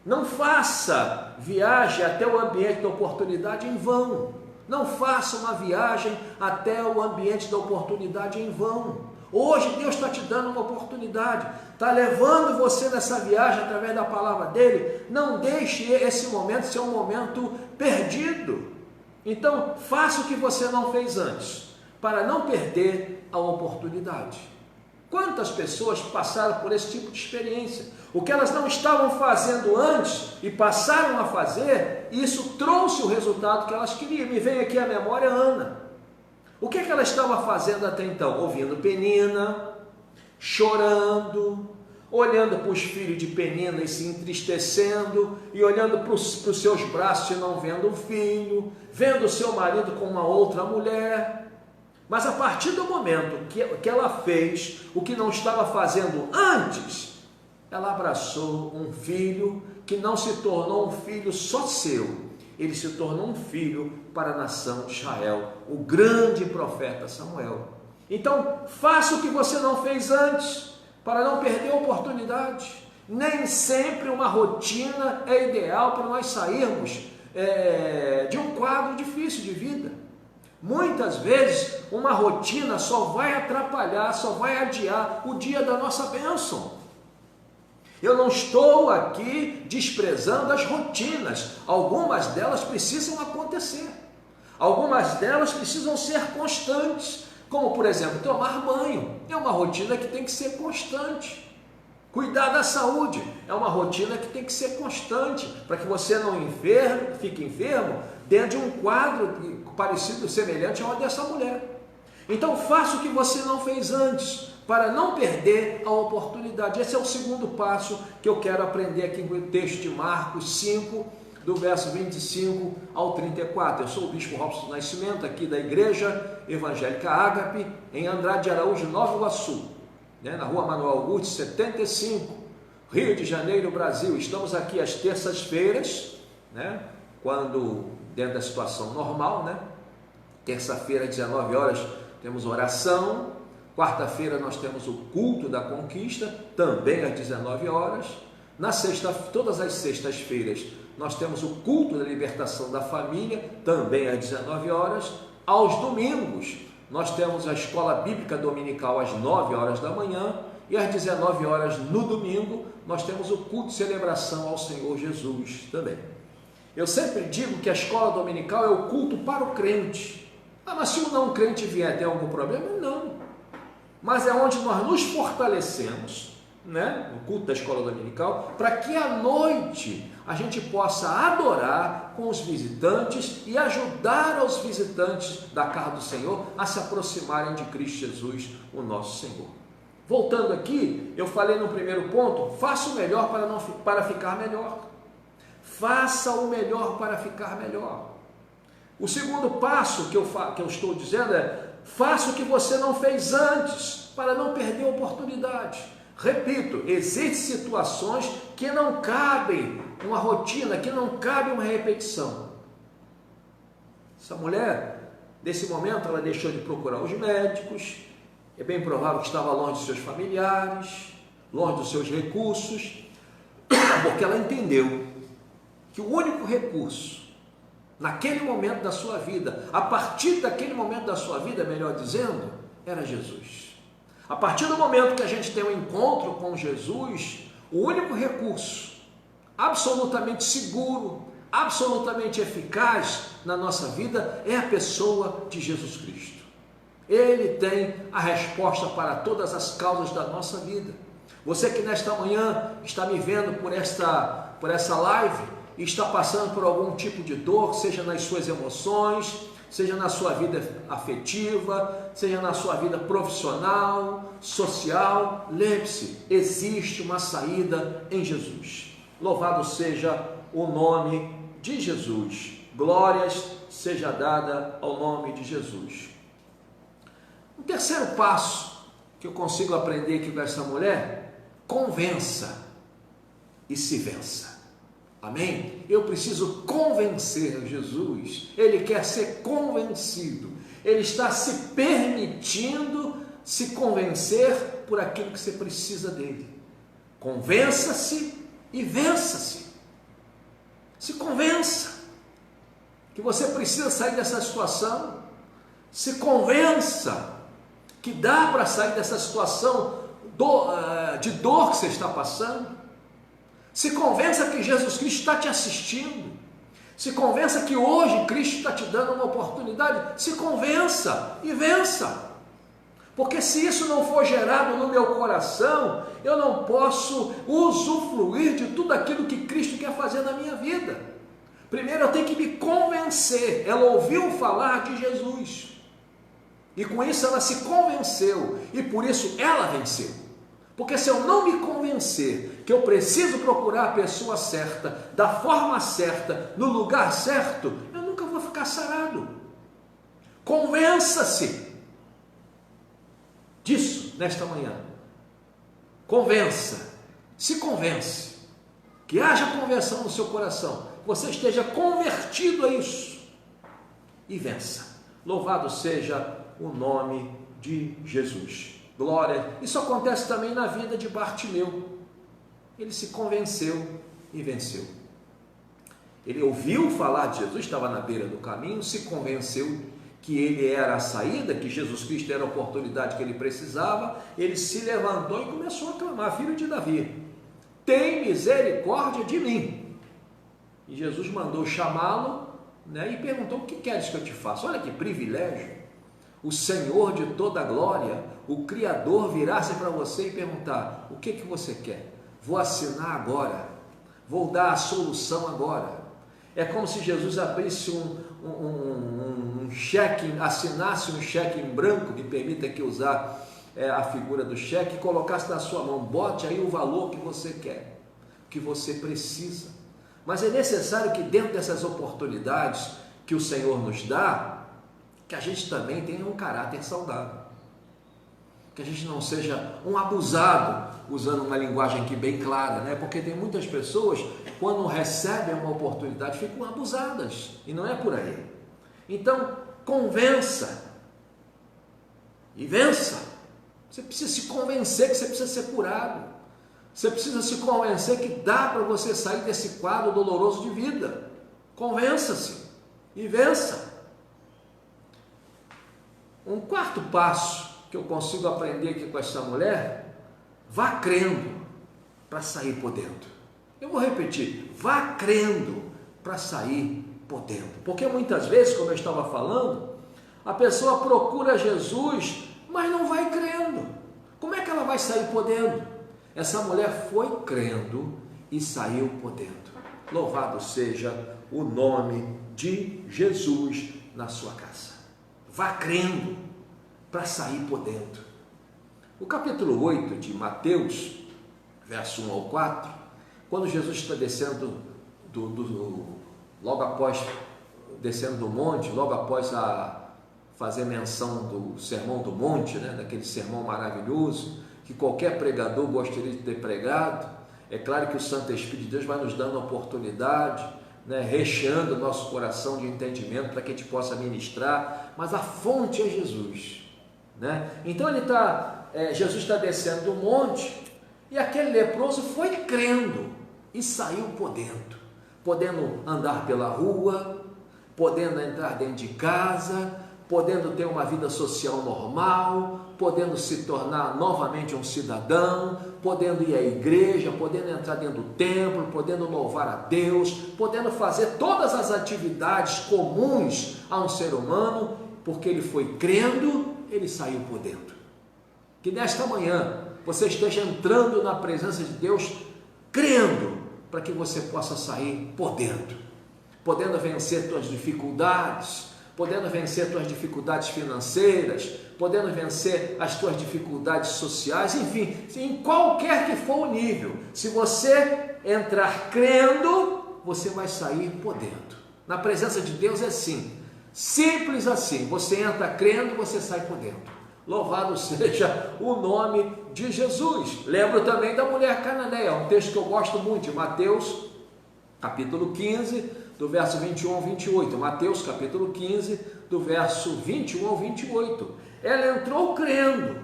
Não faça viagem até o ambiente da oportunidade em vão. Não faça uma viagem até o ambiente da oportunidade em vão. Hoje Deus está te dando uma oportunidade, está levando você nessa viagem através da palavra dele. Não deixe esse momento ser um momento perdido. Então, faça o que você não fez antes, para não perder a oportunidade. Quantas pessoas passaram por esse tipo de experiência? O que elas não estavam fazendo antes e passaram a fazer, isso trouxe o resultado que elas queriam. Me vem aqui à memória Ana. O que ela estava fazendo até então? Ouvindo Penina, chorando, olhando para os filhos de Penina e se entristecendo, e olhando para os seus braços e não vendo o filho, vendo o seu marido com uma outra mulher. Mas a partir do momento que ela fez o que não estava fazendo antes, ela abraçou um filho que não se tornou um filho só seu, ele se tornou um filho para a nação de Israel, o grande profeta Samuel. Então, faça o que você não fez antes, para não perder a oportunidade. Nem sempre uma rotina é ideal para nós sairmos de um quadro difícil de vida. Muitas vezes uma rotina só vai atrapalhar, só vai adiar o dia da nossa bênção. Eu não estou aqui desprezando as rotinas, algumas delas precisam acontecer, algumas delas precisam ser constantes, como por exemplo, tomar banho, é uma rotina que tem que ser constante. Cuidar da saúde é uma rotina que tem que ser constante, para que você não fique enfermo dentro de um quadro parecido, semelhante ao dessa mulher. Então faça o que você não fez antes, para não perder a oportunidade. Esse é o segundo passo que eu quero aprender aqui no texto de Marcos 5, do verso 25 ao 34. Eu sou o Bispo Robson Nascimento, aqui da Igreja Evangélica Ágape, em Andrade de Araújo, Nova Iguaçu, na rua Manuel Augusto, 75, Rio de Janeiro, Brasil. Estamos aqui às terças-feiras, quando dentro da situação normal, terça-feira, às 19 horas, temos oração. Quarta-feira nós temos o culto da conquista, também às 19 horas. Todas as sextas-feiras nós temos o culto da libertação da família, também às 19 horas. Aos domingos nós temos a escola bíblica dominical às 9 horas da manhã, e às 19 horas no domingo nós temos o culto de celebração ao Senhor Jesus também. Eu sempre digo que a escola dominical é o culto para o crente. Mas se o não crente vier, tem algum problema? Não. Mas é onde nós nos fortalecemos, no culto da escola dominical, para que à noite a gente possa adorar com os visitantes e ajudar os visitantes da casa do Senhor a se aproximarem de Cristo Jesus, o nosso Senhor. Voltando aqui, eu falei no primeiro ponto: faça o melhor para ficar melhor. Faça o melhor para ficar melhor. O segundo passo que eu estou dizendo é: Faça o que você não fez antes, para não perder a oportunidade. Repito, existem situações que não cabem uma rotina, que não cabe uma repetição. Essa mulher, nesse momento, ela deixou de procurar os médicos, é bem provável que estava longe dos seus familiares, longe dos seus recursos, porque ela entendeu que o único recurso, naquele momento da sua vida, a partir daquele momento da sua vida, melhor dizendo, era Jesus. A partir do momento que a gente tem um encontro com Jesus, o único recurso absolutamente seguro, absolutamente eficaz na nossa vida é a pessoa de Jesus Cristo. Ele tem a resposta para todas as causas da nossa vida. Você que nesta manhã está me vendo por essa live e está passando por algum tipo de dor, seja nas suas emoções, seja na sua vida afetiva, seja na sua vida profissional, social, lembre-se, existe uma saída em Jesus. Louvado seja o nome de Jesus. Glórias seja dada ao nome de Jesus. O terceiro passo que eu consigo aprender aqui com essa mulher: convença e se vença. Amém? Eu preciso convencer Jesus. Ele quer ser convencido. Ele está se permitindo se convencer por aquilo que você precisa dele. Convença-se e vença-se. Se convença que você precisa sair dessa situação. Se convença que dá para sair dessa situação de dor que você está passando. Se convença que Jesus Cristo está te assistindo. Se convença que hoje Cristo está te dando uma oportunidade. Se convença e vença. Porque se isso não for gerado no meu coração, eu não posso usufruir de tudo aquilo que Cristo quer fazer na minha vida. Primeiro eu tenho que me convencer. Ela ouviu falar de Jesus. E com isso ela se convenceu. E por isso ela venceu. Porque se eu não me convencer que eu preciso procurar a pessoa certa, da forma certa, no lugar certo, eu nunca vou ficar sarado. Convença-se disso nesta manhã. Convença, se convence, que haja conversão no seu coração, você esteja convertido a isso e vença. Louvado seja o nome de Jesus. Glória. Isso acontece também na vida de Bartimeu. Ele se convenceu e venceu. Ele ouviu falar de Jesus, estava na beira do caminho, se convenceu que ele era a saída, que Jesus Cristo era a oportunidade que ele precisava. Ele se levantou e começou a clamar: filho de Davi, tem misericórdia de mim. E Jesus mandou chamá-lo, e perguntou: o que queres que eu te faça? Olha que privilégio. O Senhor de toda a glória, o Criador, virasse para você e perguntar: o que você quer? Vou assinar agora, vou dar a solução agora. É como se Jesus abrisse um cheque, assinasse um cheque em branco, me permita aqui usar a figura do cheque, e colocasse na sua mão: bote aí o valor que você quer, que você precisa. Mas é necessário que dentro dessas oportunidades que o Senhor nos dá, que a gente também tenha um caráter saudável, que a gente não seja um abusado, usando uma linguagem aqui bem clara, porque tem muitas pessoas, quando recebem uma oportunidade, ficam abusadas, e não é por aí. Então, convença e vença. Você precisa se convencer que você precisa ser curado, você precisa se convencer que dá para você sair desse quadro doloroso de vida. Convença-se e vença. Um quarto passo que eu consigo aprender aqui com essa mulher: vá crendo para sair podendo. Eu vou repetir: vá crendo para sair podendo. Porque muitas vezes, como eu estava falando, a pessoa procura Jesus, mas não vai crendo. Como é que ela vai sair podendo? Essa mulher foi crendo e saiu podendo. Louvado seja o nome de Jesus na sua casa. Vá crendo para sair podendo. O capítulo 8 de Mateus, verso 1 ao 4, quando Jesus está descendo logo após descendo do monte, logo após fazer menção do Sermão do Monte, né? Daquele sermão maravilhoso que qualquer pregador gostaria de ter pregado. É claro que o Santo Espírito de Deus vai nos dando a oportunidade, né? Recheando o nosso coração de entendimento para que a gente possa ministrar, mas a fonte é Jesus, né? Então Jesus está descendo do monte e aquele leproso foi crendo e saiu podendo andar pela rua, podendo entrar dentro de casa, podendo ter uma vida social normal, podendo se tornar novamente um cidadão, podendo ir à igreja, podendo entrar dentro do templo, podendo louvar a Deus, podendo fazer todas as atividades comuns a um ser humano, porque ele foi crendo, ele saiu podendo. Que nesta manhã você esteja entrando na presença de Deus, crendo, para que você possa sair podendo vencer suas dificuldades, podendo vencer tuas dificuldades financeiras, podendo vencer as tuas dificuldades sociais, enfim, em qualquer que for o nível. Se você entrar crendo, você vai sair podendo. Na presença de Deus é assim, simples assim. Você entra crendo, você sai podendo. Louvado seja o nome de Jesus. Lembro também da mulher cananeia, um texto que eu gosto muito, de Mateus, capítulo 15, do verso 21 ao 28. Mateus, capítulo 15, do verso 21 ao 28. Ela entrou crendo,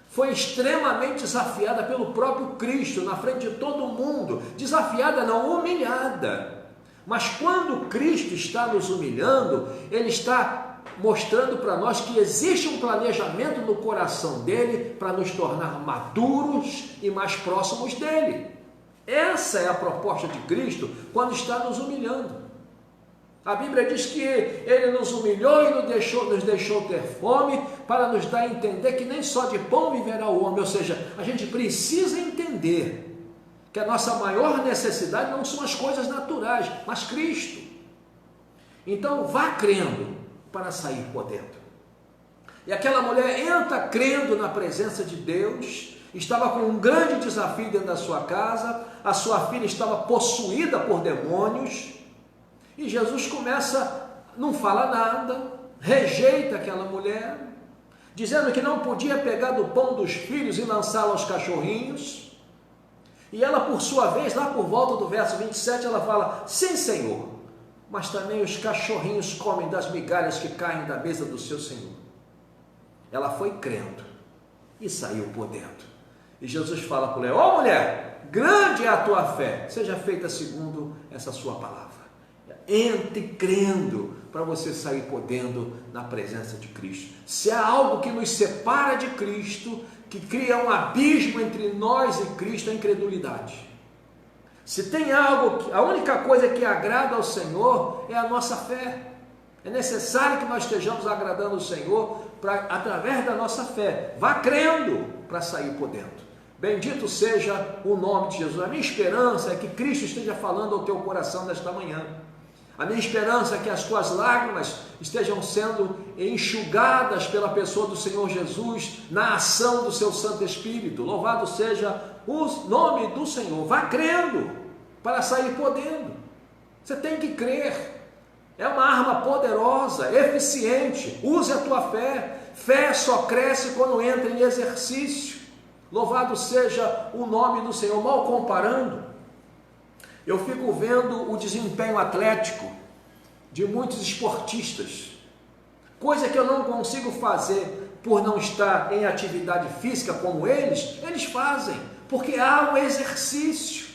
foi extremamente desafiada pelo próprio Cristo, na frente de todo mundo, desafiada não, humilhada. Mas quando Cristo está nos humilhando, Ele está mostrando para nós que existe um planejamento no coração dele para nos tornar maduros e mais próximos dele. Essa é a proposta de Cristo quando está nos humilhando. A Bíblia diz que Ele nos humilhou e nos deixou ter fome, para nos dar a entender que nem só de pão viverá o homem. Ou seja, a gente precisa entender que a nossa maior necessidade não são as coisas naturais, mas Cristo. Então vá crendo para sair podendo. E aquela mulher entra crendo na presença de Deus. Estava com um grande desafio dentro da sua casa, a sua filha estava possuída por demônios, e Jesus não fala nada, rejeita aquela mulher, dizendo que não podia pegar do pão dos filhos e lançá-lo aos cachorrinhos, e ela, por sua vez, lá por volta do verso 27, ela fala, sim, Senhor, mas também os cachorrinhos comem das migalhas que caem da mesa do seu Senhor. Ela foi crendo e saiu podendo. E Jesus fala para ela, ó mulher, grande é a tua fé, seja feita segundo essa sua palavra. Entre crendo para você sair podendo na presença de Cristo. Se há algo que nos separa de Cristo, que cria um abismo entre nós e Cristo, é a incredulidade. Se tem algo, a única coisa que agrada ao Senhor é a nossa fé. É necessário que nós estejamos agradando o Senhor através da nossa fé. Vá crendo para sair podendo. Bendito seja o nome de Jesus. A minha esperança é que Cristo esteja falando ao teu coração nesta manhã. A minha esperança é que as tuas lágrimas estejam sendo enxugadas pela pessoa do Senhor Jesus, na ação do seu Santo Espírito. Louvado seja o nome do Senhor. Vá crendo para sair podendo. Você tem que crer. É uma arma poderosa, eficiente. Use a tua fé. Fé só cresce quando entra em exercício. Louvado seja o nome do Senhor. Mal comparando, eu fico vendo o desempenho atlético de muitos esportistas, coisa que eu não consigo fazer por não estar em atividade física como eles fazem, porque há um exercício.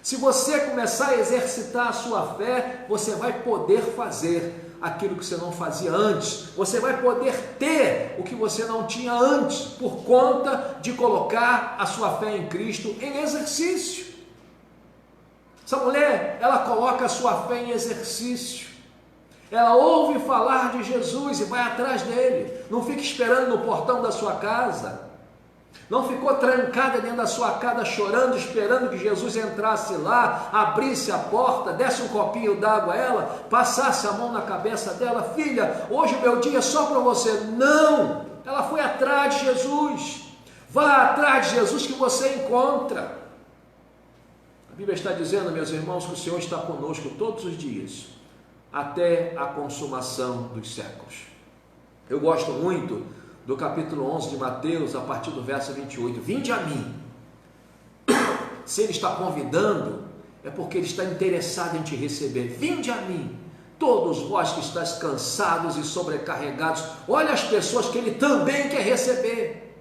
Se você começar a exercitar a sua fé, você vai poder fazer aquilo que você não fazia antes, você vai poder ter o que você não tinha antes, por conta de colocar a sua fé em Cristo em exercício. Essa mulher, ela coloca a sua fé em exercício, ela ouve falar de Jesus e vai atrás dele, não fica esperando no portão da sua casa, não ficou trancada dentro da sua casa chorando, esperando que Jesus entrasse lá, abrisse a porta, desse um copinho d'água a ela, passasse a mão na cabeça dela, filha, hoje o meu dia é só para você. Não, ela foi atrás de Jesus. Vá atrás de Jesus que você encontra. A Bíblia está dizendo, meus irmãos, que o Senhor está conosco todos os dias, até a consumação dos séculos. Eu gosto muito do capítulo 11 de Mateus, a partir do verso 28. Vinde a mim. Se ele está convidando, é porque ele está interessado em te receber. Vinde a mim, todos vós que estáis cansados e sobrecarregados. Olha as pessoas que ele também quer receber.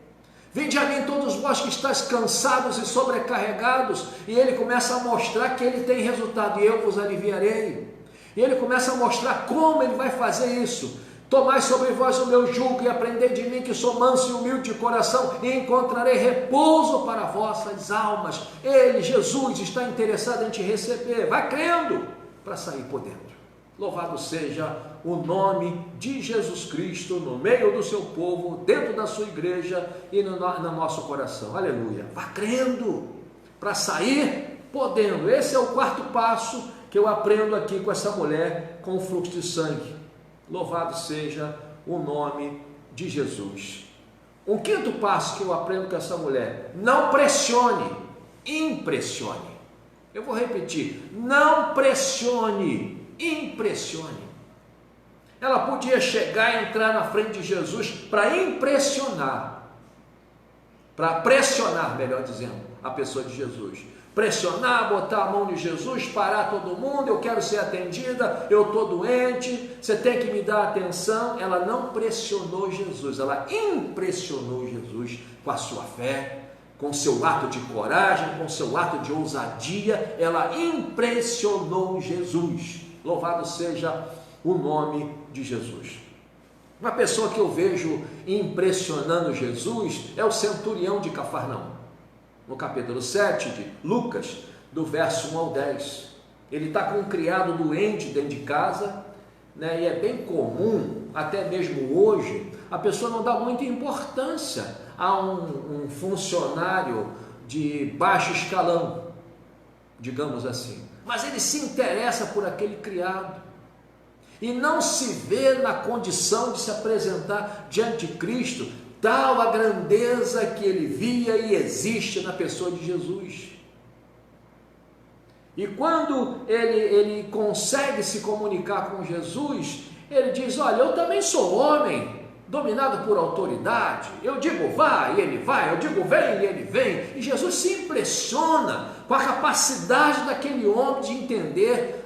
Vinde a mim todos vós que estáis cansados e sobrecarregados. E ele começa a mostrar que ele tem resultado. E eu vos aliviarei. E ele começa a mostrar como ele vai fazer isso. Tomai sobre vós o meu jugo e aprendei de mim, que sou manso e humilde de coração, e encontrarei repouso para vossas almas. Ele, Jesus, está interessado em te receber. Vai crendo para sair por dentro. Louvado seja o nome de Jesus Cristo no meio do seu povo, dentro da sua igreja e no nosso coração. Aleluia. Vá crendo para sair podendo. Esse é o quarto passo que eu aprendo aqui com essa mulher com o fluxo de sangue. Louvado seja o nome de Jesus. Um quinto passo que eu aprendo com essa mulher: não pressione, impressione. Eu vou repetir: não pressione, impressione. Ela podia chegar e entrar na frente de Jesus para impressionar, para pressionar, melhor dizendo, a pessoa de Jesus. Pressionar, botar a mão de Jesus, parar todo mundo, eu quero ser atendida, eu estou doente, você tem que me dar atenção. Ela não pressionou Jesus, ela impressionou Jesus com a sua fé, com seu ato de coragem, com seu ato de ousadia. Ela impressionou Jesus. Louvado seja o nome de Jesus. Uma pessoa que eu vejo impressionando Jesus é o centurião de Cafarnaum. No capítulo 7 de Lucas, do verso 1 ao 10. Ele está com um criado doente dentro de casa, né? E é bem comum, até mesmo hoje, a pessoa não dá muita importância a um funcionário de baixo escalão, digamos assim. Mas ele se interessa por aquele criado e não se vê na condição de se apresentar diante de Cristo, tal a grandeza que ele via e existe na pessoa de Jesus. E quando ele consegue se comunicar com Jesus, ele diz: olha, eu também sou homem, dominado por autoridade. Eu digo vá e ele vai, eu digo vem e ele vem. E Jesus se impressiona com a capacidade daquele homem de entender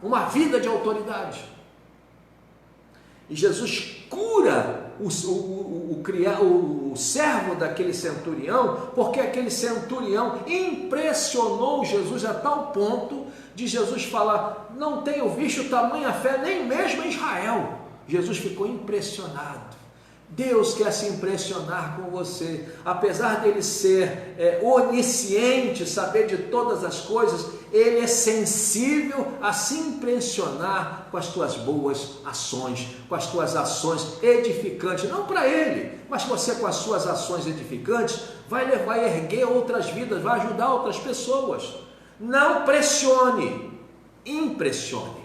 uma vida de autoridade. E Jesus cura o servo daquele centurião, porque aquele centurião impressionou Jesus a tal ponto de Jesus falar: não tenho visto tamanha fé nem mesmo em Israel. Jesus ficou impressionado. Deus quer se impressionar com você, apesar dele ser onisciente, saber de todas as coisas, ele é sensível a se impressionar com as tuas boas ações, com as tuas ações edificantes, não para ele, mas você com as suas ações edificantes vai erguer outras vidas, vai ajudar outras pessoas. Não pressione, impressione.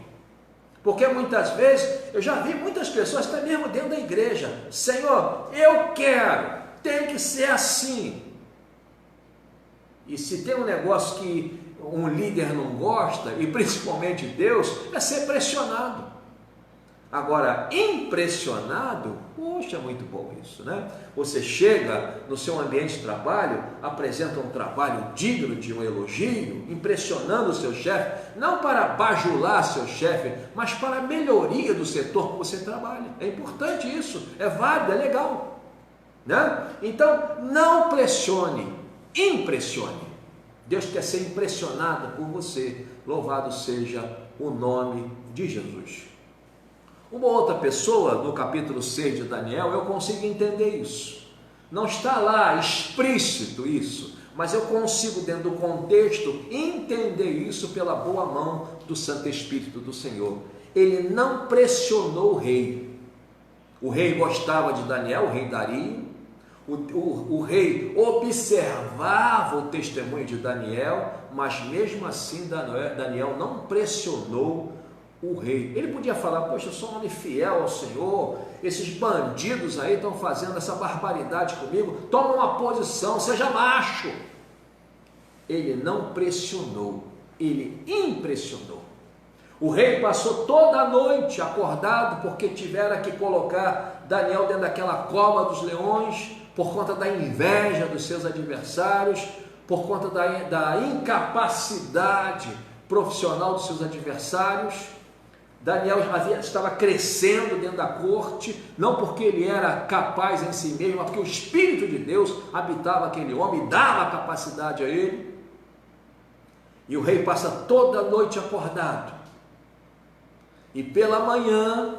Porque muitas vezes, eu já vi muitas pessoas, até mesmo dentro da igreja: Senhor, eu quero, tem que ser assim. E se tem um negócio que um líder não gosta, e principalmente Deus, é ser pressionado. Agora, impressionado, poxa, é muito bom isso, né? Você chega no seu ambiente de trabalho, apresenta um trabalho digno de um elogio, impressionando o seu chefe, não para bajular seu chefe, mas para a melhoria do setor que você trabalha. É importante isso, é válido, é legal, né? Então, não pressione, impressione. Deus quer ser impressionado por você. Louvado seja o nome de Jesus. Uma outra pessoa, no capítulo 6 de Daniel, eu consigo entender isso. Não está lá explícito isso, mas eu consigo, dentro do contexto, entender isso pela boa mão do Santo Espírito do Senhor. Ele não pressionou o rei. O rei gostava de Daniel, o rei Dario. O rei observava o testemunho de Daniel, mas mesmo assim Daniel não pressionou o rei. Ele podia falar: poxa, eu sou um homem fiel ao Senhor, esses bandidos aí estão fazendo essa barbaridade comigo, toma uma posição, seja macho. Ele não pressionou, ele impressionou. O rei passou toda a noite acordado, porque tivera que colocar Daniel dentro daquela cova dos leões, por conta da inveja dos seus adversários, por conta da incapacidade profissional dos seus adversários. Daniel estava crescendo dentro da corte, não porque ele era capaz em si mesmo, mas porque o Espírito de Deus habitava aquele homem e dava capacidade a ele. E o rei passa toda a noite acordado. E pela manhã,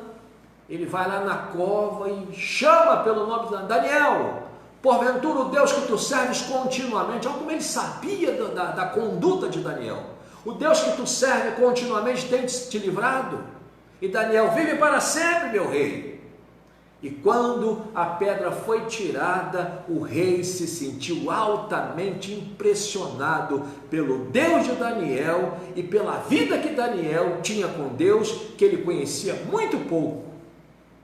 ele vai lá na cova e chama pelo nome de Daniel, porventura o Deus que tu serves continuamente. Olha como ele sabia da conduta de Daniel. O Deus que tu serves continuamente tem te livrado. E Daniel, vive para sempre, meu rei. E quando a pedra foi tirada, o rei se sentiu altamente impressionado pelo Deus de Daniel e pela vida que Daniel tinha com Deus, que ele conhecia muito pouco.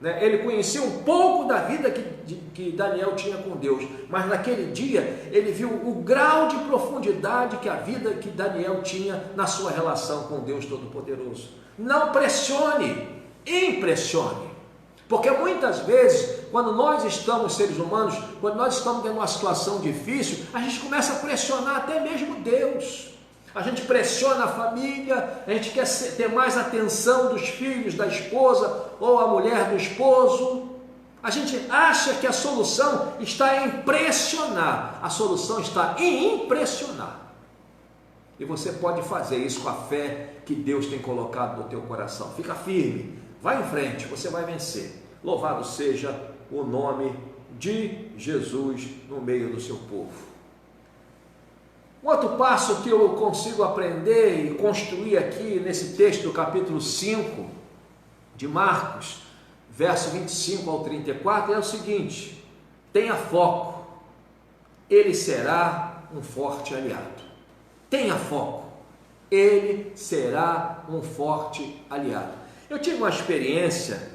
Ele conhecia um pouco da vida que Daniel tinha com Deus, mas naquele dia ele viu o grau de profundidade que a vida que Daniel tinha na sua relação com Deus Todo-Poderoso. Não pressione, impressione. Porque muitas vezes, quando nós estamos seres humanos, quando nós estamos em uma situação difícil, a gente começa a pressionar até mesmo Deus. A gente pressiona a família, a gente quer ter mais atenção dos filhos, da esposa ou a mulher do esposo. A gente acha que a solução está em pressionar, a solução está em impressionar. E você pode fazer isso com a fé que Deus tem colocado no teu coração. Fica firme, vai em frente, você vai vencer. Louvado seja o nome de Jesus no meio do seu povo. Um outro passo que eu consigo aprender e construir aqui nesse texto do capítulo 5 de Marcos, verso 25 ao 34, é o seguinte: tenha foco, ele será um forte aliado. Tenha foco, ele será um forte aliado. Eu tive uma experiência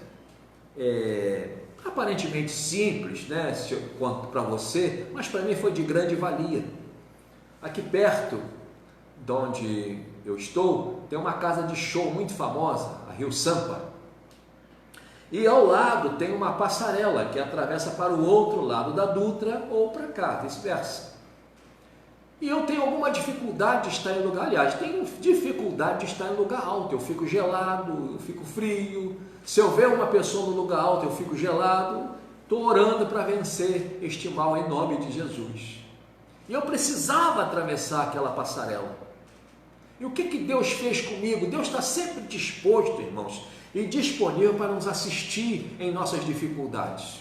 aparentemente simples, né, se eu conto para você, mas para mim foi de grande valia. Aqui perto de onde eu estou, tem uma casa de show muito famosa, a Rio Sampa. E ao lado tem uma passarela que atravessa para o outro lado da Dutra ou para cá, vice-versa. E eu tenho alguma dificuldade de estar em lugar, aliás, tenho dificuldade de estar em lugar alto. Eu fico gelado, eu fico frio. Se eu ver uma pessoa no lugar alto, eu fico gelado. Estou orando para vencer este mal em nome de Jesus. E eu precisava atravessar aquela passarela. E o que Deus fez comigo? Deus está sempre disposto, irmãos, e disponível para nos assistir em nossas dificuldades.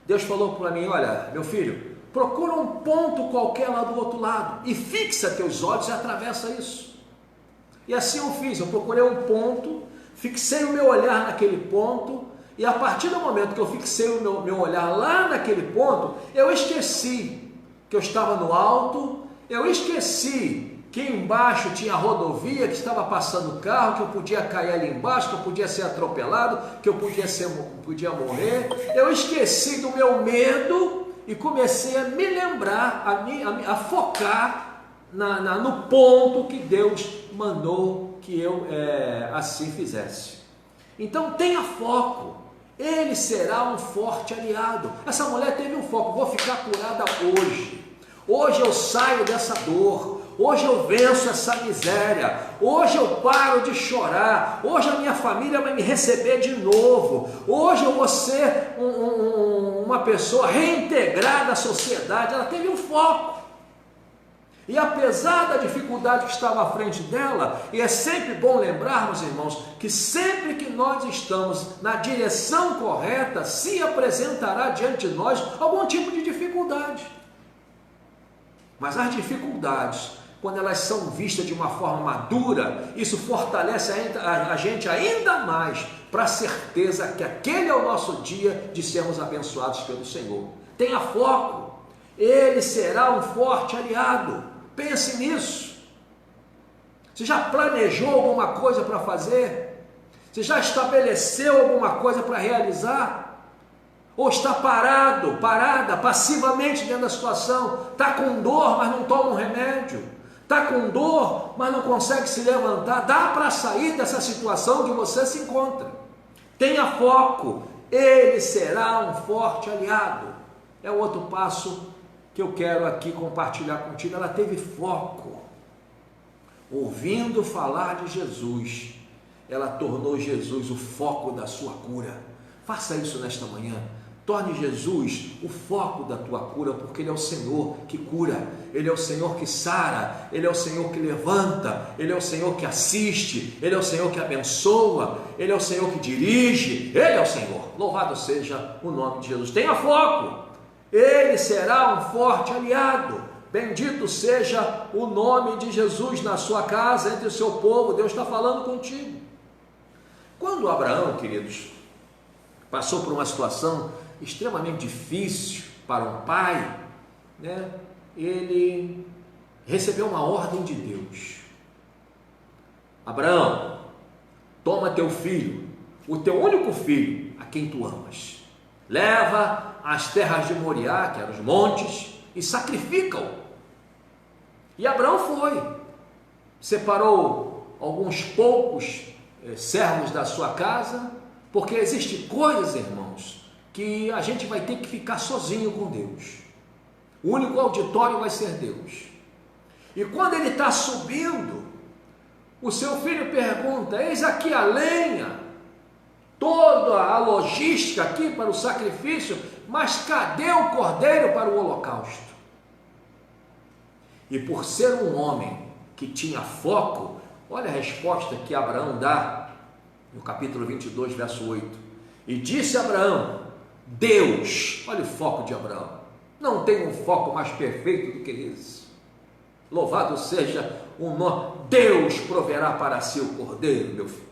Deus falou para mim: olha, meu filho, procura um ponto qualquer lá do outro lado e fixa teus olhos e atravessa isso. E assim eu fiz, eu procurei um ponto, fixei o meu olhar naquele ponto, e a partir do momento que eu fixei o meu olhar lá naquele ponto, eu esqueci que eu estava no alto, eu esqueci que embaixo tinha rodovia, que estava passando carro, que eu podia cair ali embaixo, que eu podia ser atropelado, que eu podia morrer. Eu esqueci do meu medo e comecei a me lembrar, a focar no ponto que Deus mandou que eu assim fizesse. Então tenha foco, ele será um forte aliado. Essa mulher teve um foco: vou ficar curada hoje. Hoje eu saio dessa dor. Hoje eu venço essa miséria. Hoje eu paro de chorar. Hoje a minha família vai me receber de novo. Hoje eu vou ser uma pessoa reintegrada à sociedade. Ela teve um foco. E apesar da dificuldade que estava à frente dela, e é sempre bom lembrarmos, irmãos, que sempre que nós estamos na direção correta, se apresentará diante de nós algum tipo de dificuldade. Mas as dificuldades, quando elas são vistas de uma forma madura, isso fortalece a gente ainda mais para a certeza que aquele é o nosso dia de sermos abençoados pelo Senhor. Tenha foco, ele será um forte aliado. Pense nisso. Você já planejou alguma coisa para fazer? Você já estabeleceu alguma coisa para realizar? Ou está parada, passivamente dentro da situação? Está com dor, mas não toma um remédio? está com dor, mas não consegue se levantar. Dá para sair dessa situação que você se encontra. Tenha foco, ele será um forte aliado. É o outro passo que eu quero aqui compartilhar contigo. Ela teve foco. Ouvindo falar de Jesus, ela tornou Jesus o foco da sua cura. Faça isso nesta manhã. Torne Jesus o foco da tua cura, porque Ele é o Senhor que cura, Ele é o Senhor que sara, Ele é o Senhor que levanta, Ele é o Senhor que assiste, Ele é o Senhor que abençoa, Ele é o Senhor que dirige, Ele é o Senhor. Louvado seja o nome de Jesus. Tenha foco, Ele será um forte aliado. Bendito seja o nome de Jesus na sua casa, entre o seu povo. Deus está falando contigo. Quando Abraão, queridos, passou por uma situação extremamente difícil para um pai, né? Ele recebeu uma ordem de Deus. Abraão, toma teu filho, o teu único filho, a quem tu amas, leva às terras de Moriá, que eram os montes, e sacrifica-o. E Abraão foi, separou alguns poucos servos da sua casa, porque existem coisas, irmãos, que a gente vai ter que ficar sozinho com Deus. O único auditório vai ser Deus. E quando ele está subindo, o seu filho pergunta: eis aqui a lenha, toda a logística aqui para o sacrifício, mas cadê o cordeiro para o holocausto? E por ser um homem que tinha foco, olha a resposta que Abraão dá no capítulo 22, verso 8. E disse Abraão: Deus, olha o foco de Abraão, não tem um foco mais perfeito do que esse. Louvado seja o nome. Deus proverá para si o cordeiro, meu filho.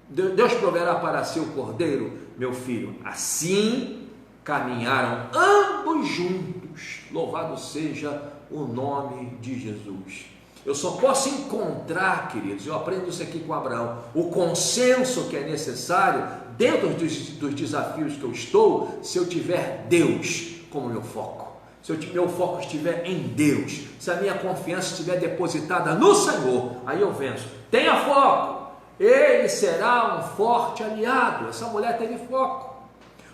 Deus proverá para si o cordeiro, meu filho. Assim caminharam ambos juntos. Louvado seja o nome de Jesus. Eu só posso encontrar, queridos, eu aprendo isso aqui com Abraão, o consenso que é necessário dentro dos desafios que eu estou, se eu tiver Deus como meu foco, se meu foco estiver em Deus, se a minha confiança estiver depositada no Senhor, aí eu venço. Tenha foco, Ele será um forte aliado. Essa mulher teve foco.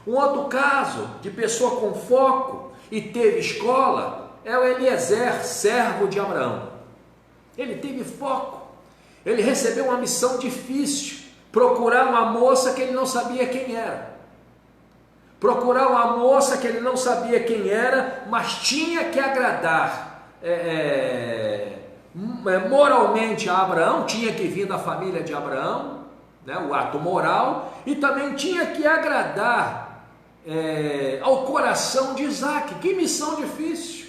Um outro caso de pessoa com foco e teve escola é o Eliezer, servo de Abraão. Ele teve foco, ele recebeu uma missão difícil, procurar uma moça que ele não sabia quem era, mas tinha que agradar moralmente a Abraão, tinha que vir da família de Abraão, né, o ato moral, e também tinha que agradar ao coração de Isaac. Que missão difícil!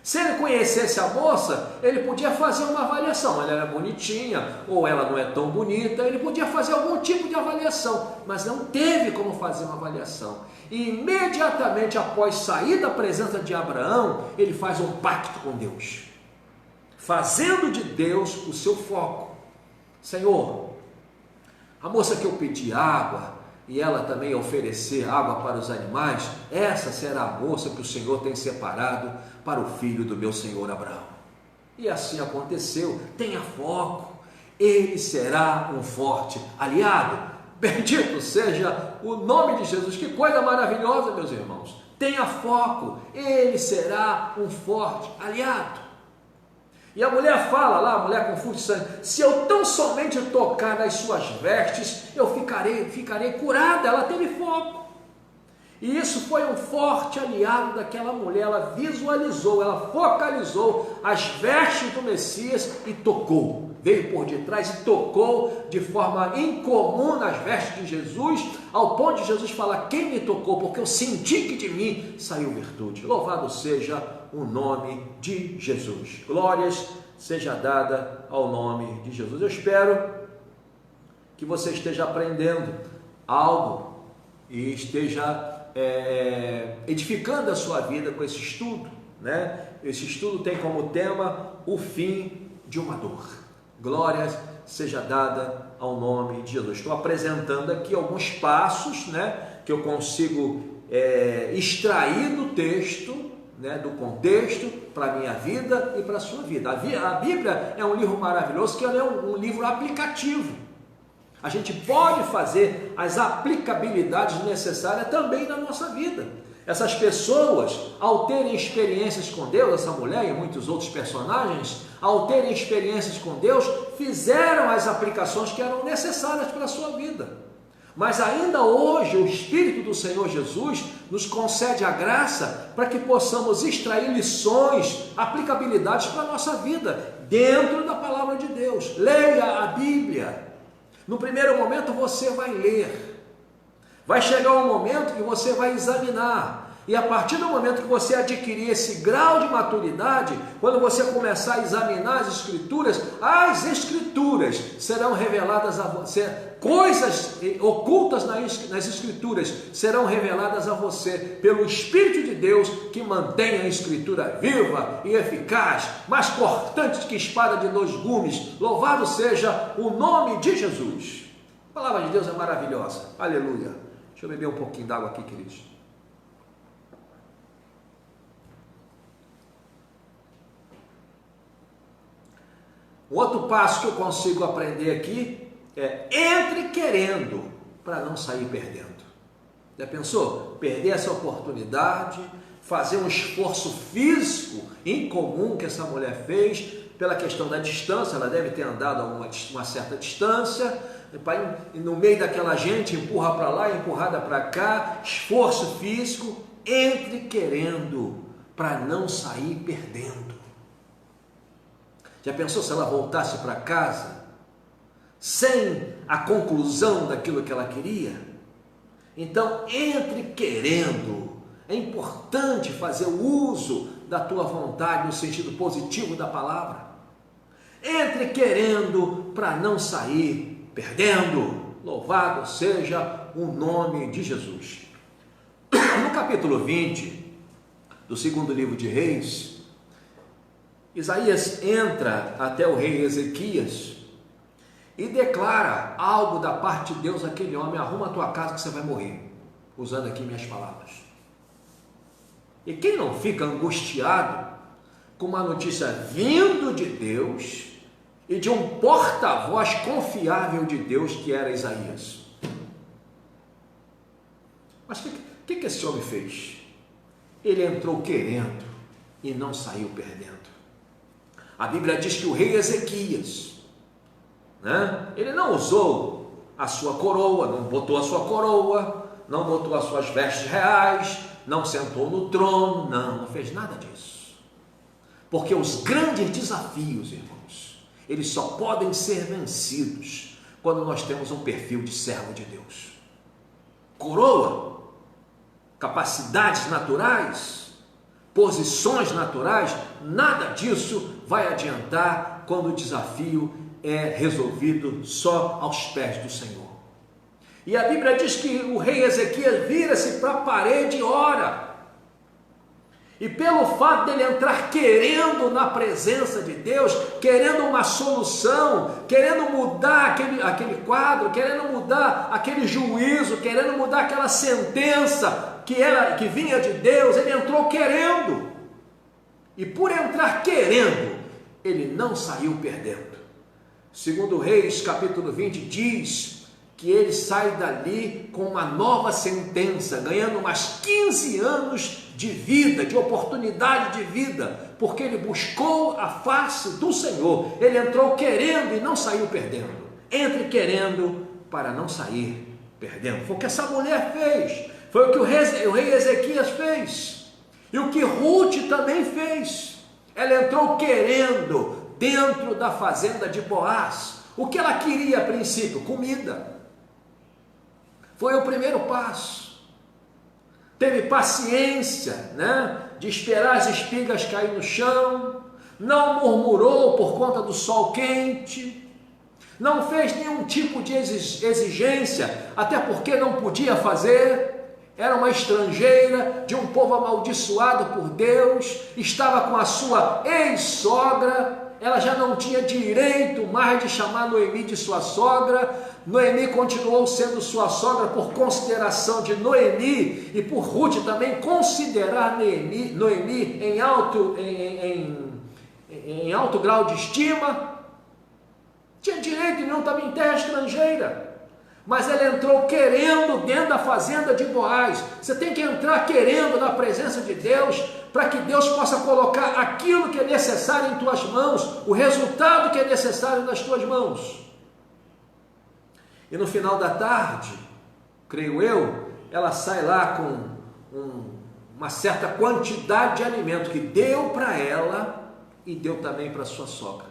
Se ele conhecesse a moça, ele podia fazer uma avaliação. Ela era bonitinha, ou ela não é tão bonita, ele podia fazer algum tipo de avaliação, mas não teve como fazer uma avaliação. E imediatamente após sair da presença de Abraão, ele faz um pacto com Deus, fazendo de Deus o seu foco. Senhor, a moça que eu pedi água, e ela também oferecer água para os animais, essa será a moça que o Senhor tem separado para o filho do meu senhor Abraão. E assim aconteceu. Tenha foco, ele será um forte aliado. Bendito seja o nome de Jesus. Que coisa maravilhosa, meus irmãos. Tenha foco, ele será um forte aliado. E a mulher fala lá, a mulher com fluxo de sangue: se eu tão somente tocar nas suas vestes, eu ficarei curada. Ela teve foco. E isso foi um forte aliado daquela mulher. Ela visualizou, ela focalizou as vestes do Messias e tocou. Veio por detrás e tocou de forma incomum nas vestes de Jesus, ao ponto de Jesus falar: quem me tocou? Porque eu senti que de mim saiu virtude. Louvado seja o nome de Jesus. Glórias seja dada ao nome de Jesus. Eu espero que você esteja aprendendo algo e esteja edificando a sua vida com esse estudo, né? Esse estudo tem como tema o fim de uma dor. Glórias seja dada ao nome de Jesus. Estou apresentando aqui alguns passos, né, que eu consigo extrair do texto, né, do contexto para a minha vida e para a sua vida. A Bíblia é um livro maravilhoso, que é um livro aplicativo. A gente pode fazer as aplicabilidades necessárias também na nossa vida. Essas pessoas, ao terem experiências com Deus, essa mulher e muitos outros personagens, ao terem experiências com Deus, fizeram as aplicações que eram necessárias para a sua vida. Mas ainda hoje o Espírito do Senhor Jesus nos concede a graça para que possamos extrair lições, aplicabilidades para a nossa vida, dentro da palavra de Deus. Leia a Bíblia. No primeiro momento você vai ler. Vai chegar um momento que você vai examinar. E a partir do momento que você adquirir esse grau de maturidade, quando você começar a examinar as Escrituras serão reveladas a você. Coisas ocultas nas Escrituras serão reveladas a você pelo Espírito de Deus, que mantém a Escritura viva e eficaz, mais cortante que espada de 2 gumes. Louvado seja o nome de Jesus. A palavra de Deus é maravilhosa. Aleluia. Deixa eu beber um pouquinho d'água aqui, queridos. Um outro passo que eu consigo aprender aqui é: entre querendo para não sair perdendo. Já pensou? Perder essa oportunidade, fazer um esforço físico incomum que essa mulher fez pela questão da distância. Ela deve ter andado a uma certa distância, no meio daquela gente, empurra para lá, empurrada para cá, esforço físico, entre querendo para não sair perdendo. Já pensou se ela voltasse para casa sem a conclusão daquilo que ela queria? Então, entre querendo, é importante fazer o uso da tua vontade no sentido positivo da palavra. Entre querendo para não sair perdendo. Louvado seja o nome de Jesus. No capítulo 20 do 2º livro de Reis, Isaías entra até o rei Ezequias e declara algo da parte de Deus àquele homem: arruma a tua casa que você vai morrer, usando aqui minhas palavras. E quem não fica angustiado com uma notícia vindo de Deus e de um porta-voz confiável de Deus, que era Isaías? Mas o que esse homem fez? Ele entrou querendo e não saiu perdendo. A Bíblia diz que o rei Ezequias, né, ele não usou a sua coroa, não botou a sua coroa, não botou as suas vestes reais, não sentou no trono, não fez nada disso. Porque os grandes desafios, irmãos, eles só podem ser vencidos quando nós temos um perfil de servo de Deus. Coroa, capacidades naturais, posições naturais, nada disso vai adiantar quando o desafio é resolvido só aos pés do Senhor. E a Bíblia diz que o rei Ezequias vira-se para a parede e ora. E pelo fato dele entrar querendo na presença de Deus, querendo uma solução, querendo mudar aquele quadro, querendo mudar aquele juízo, querendo mudar aquela sentença que vinha de Deus, ele entrou querendo. E por entrar querendo, ele não saiu perdendo. Segundo Reis, capítulo 20, diz que ele sai dali com uma nova sentença, ganhando mais 15 anos de vida, de oportunidade de vida, porque ele buscou a face do Senhor. Ele entrou querendo e não saiu perdendo. Entre querendo para não sair perdendo. Foi o que essa mulher fez, foi o que o rei Ezequias fez, e o que Ruth também fez. Ela entrou querendo dentro da fazenda de Boaz. O que ela queria a princípio? Comida. Foi o primeiro passo. Teve paciência, né, de esperar as espigas cair no chão, não murmurou por conta do sol quente, não fez nenhum tipo de exigência, até porque não podia fazer, era uma estrangeira, de um povo amaldiçoado por Deus, estava com a sua ex-sogra, ela já não tinha direito mais de chamar Noemi de sua sogra. Noemi continuou sendo sua sogra por consideração de Noemi e por Ruth também considerar Noemi em alto grau de estima. Tinha direito e não estava em terra estrangeira. Mas ela entrou querendo dentro da fazenda de Boaz. Você tem que entrar querendo na presença de Deus, para que Deus possa colocar aquilo que é necessário em tuas mãos, o resultado que é necessário nas tuas mãos. E no final da tarde, creio eu, ela sai lá com uma certa quantidade de alimento que deu para ela e deu também para sua sogra.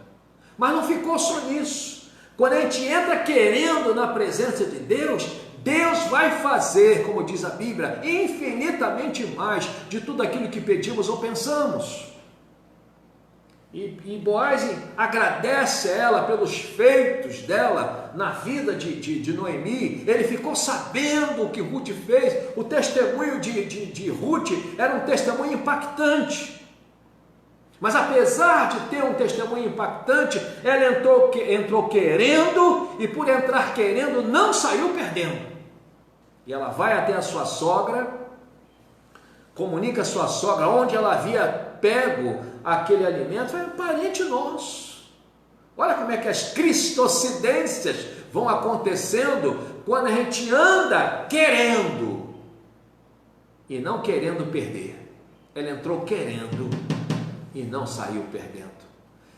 Mas não ficou só nisso. Quando a gente entra querendo na presença de Deus, Deus vai fazer, como diz a Bíblia, infinitamente mais de tudo aquilo que pedimos ou pensamos. E Boaz agradece a ela pelos feitos dela na vida de Noemi. Ele ficou sabendo o que Ruth fez. O testemunho de Ruth era um testemunho impactante. Mas apesar de ter um testemunho impactante, ela entrou querendo, e por entrar querendo, não saiu perdendo. E ela vai até a sua sogra, comunica a sua sogra onde ela havia pego aquele alimento. Foi um parente nosso. Olha como é que as cristocidências vão acontecendo quando a gente anda querendo e não querendo perder. Ela entrou querendo e não saiu perdendo.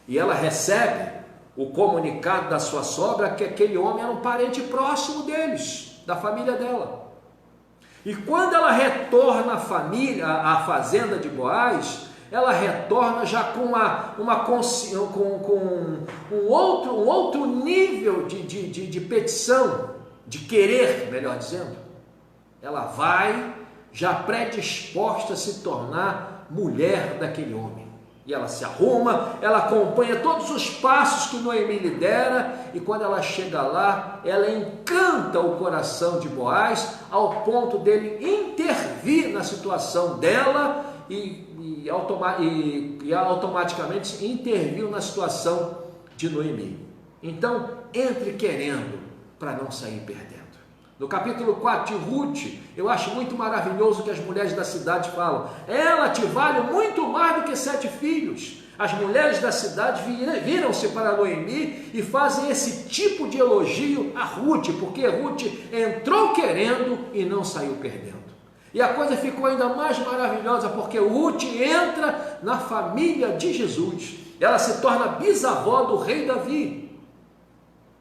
E ela recebe o comunicado da sua sogra que aquele homem era um parente próximo deles, da família dela. E quando ela retorna à fazenda de Boaz, ela retorna já com um outro nível de petição, de querer, melhor dizendo. Ela vai já predisposta a se tornar mulher daquele homem. E ela se arruma, ela acompanha todos os passos que Noemi lhe dera, e quando ela chega lá, ela encanta o coração de Boaz, ao ponto dele intervir na situação dela e automaticamente interviu na situação de Noemi. Então, entre querendo para não sair perdendo. No capítulo 4 de Ruth, eu acho muito maravilhoso que as mulheres da cidade falam: ela te vale muito mais do que 7 filhos. As mulheres da cidade viram-se para Noemi e fazem esse tipo de elogio a Ruth, porque Ruth entrou querendo e não saiu perdendo. E a coisa ficou ainda mais maravilhosa, porque Ruth entra na família de Jesus. Ela se torna bisavó do rei Davi.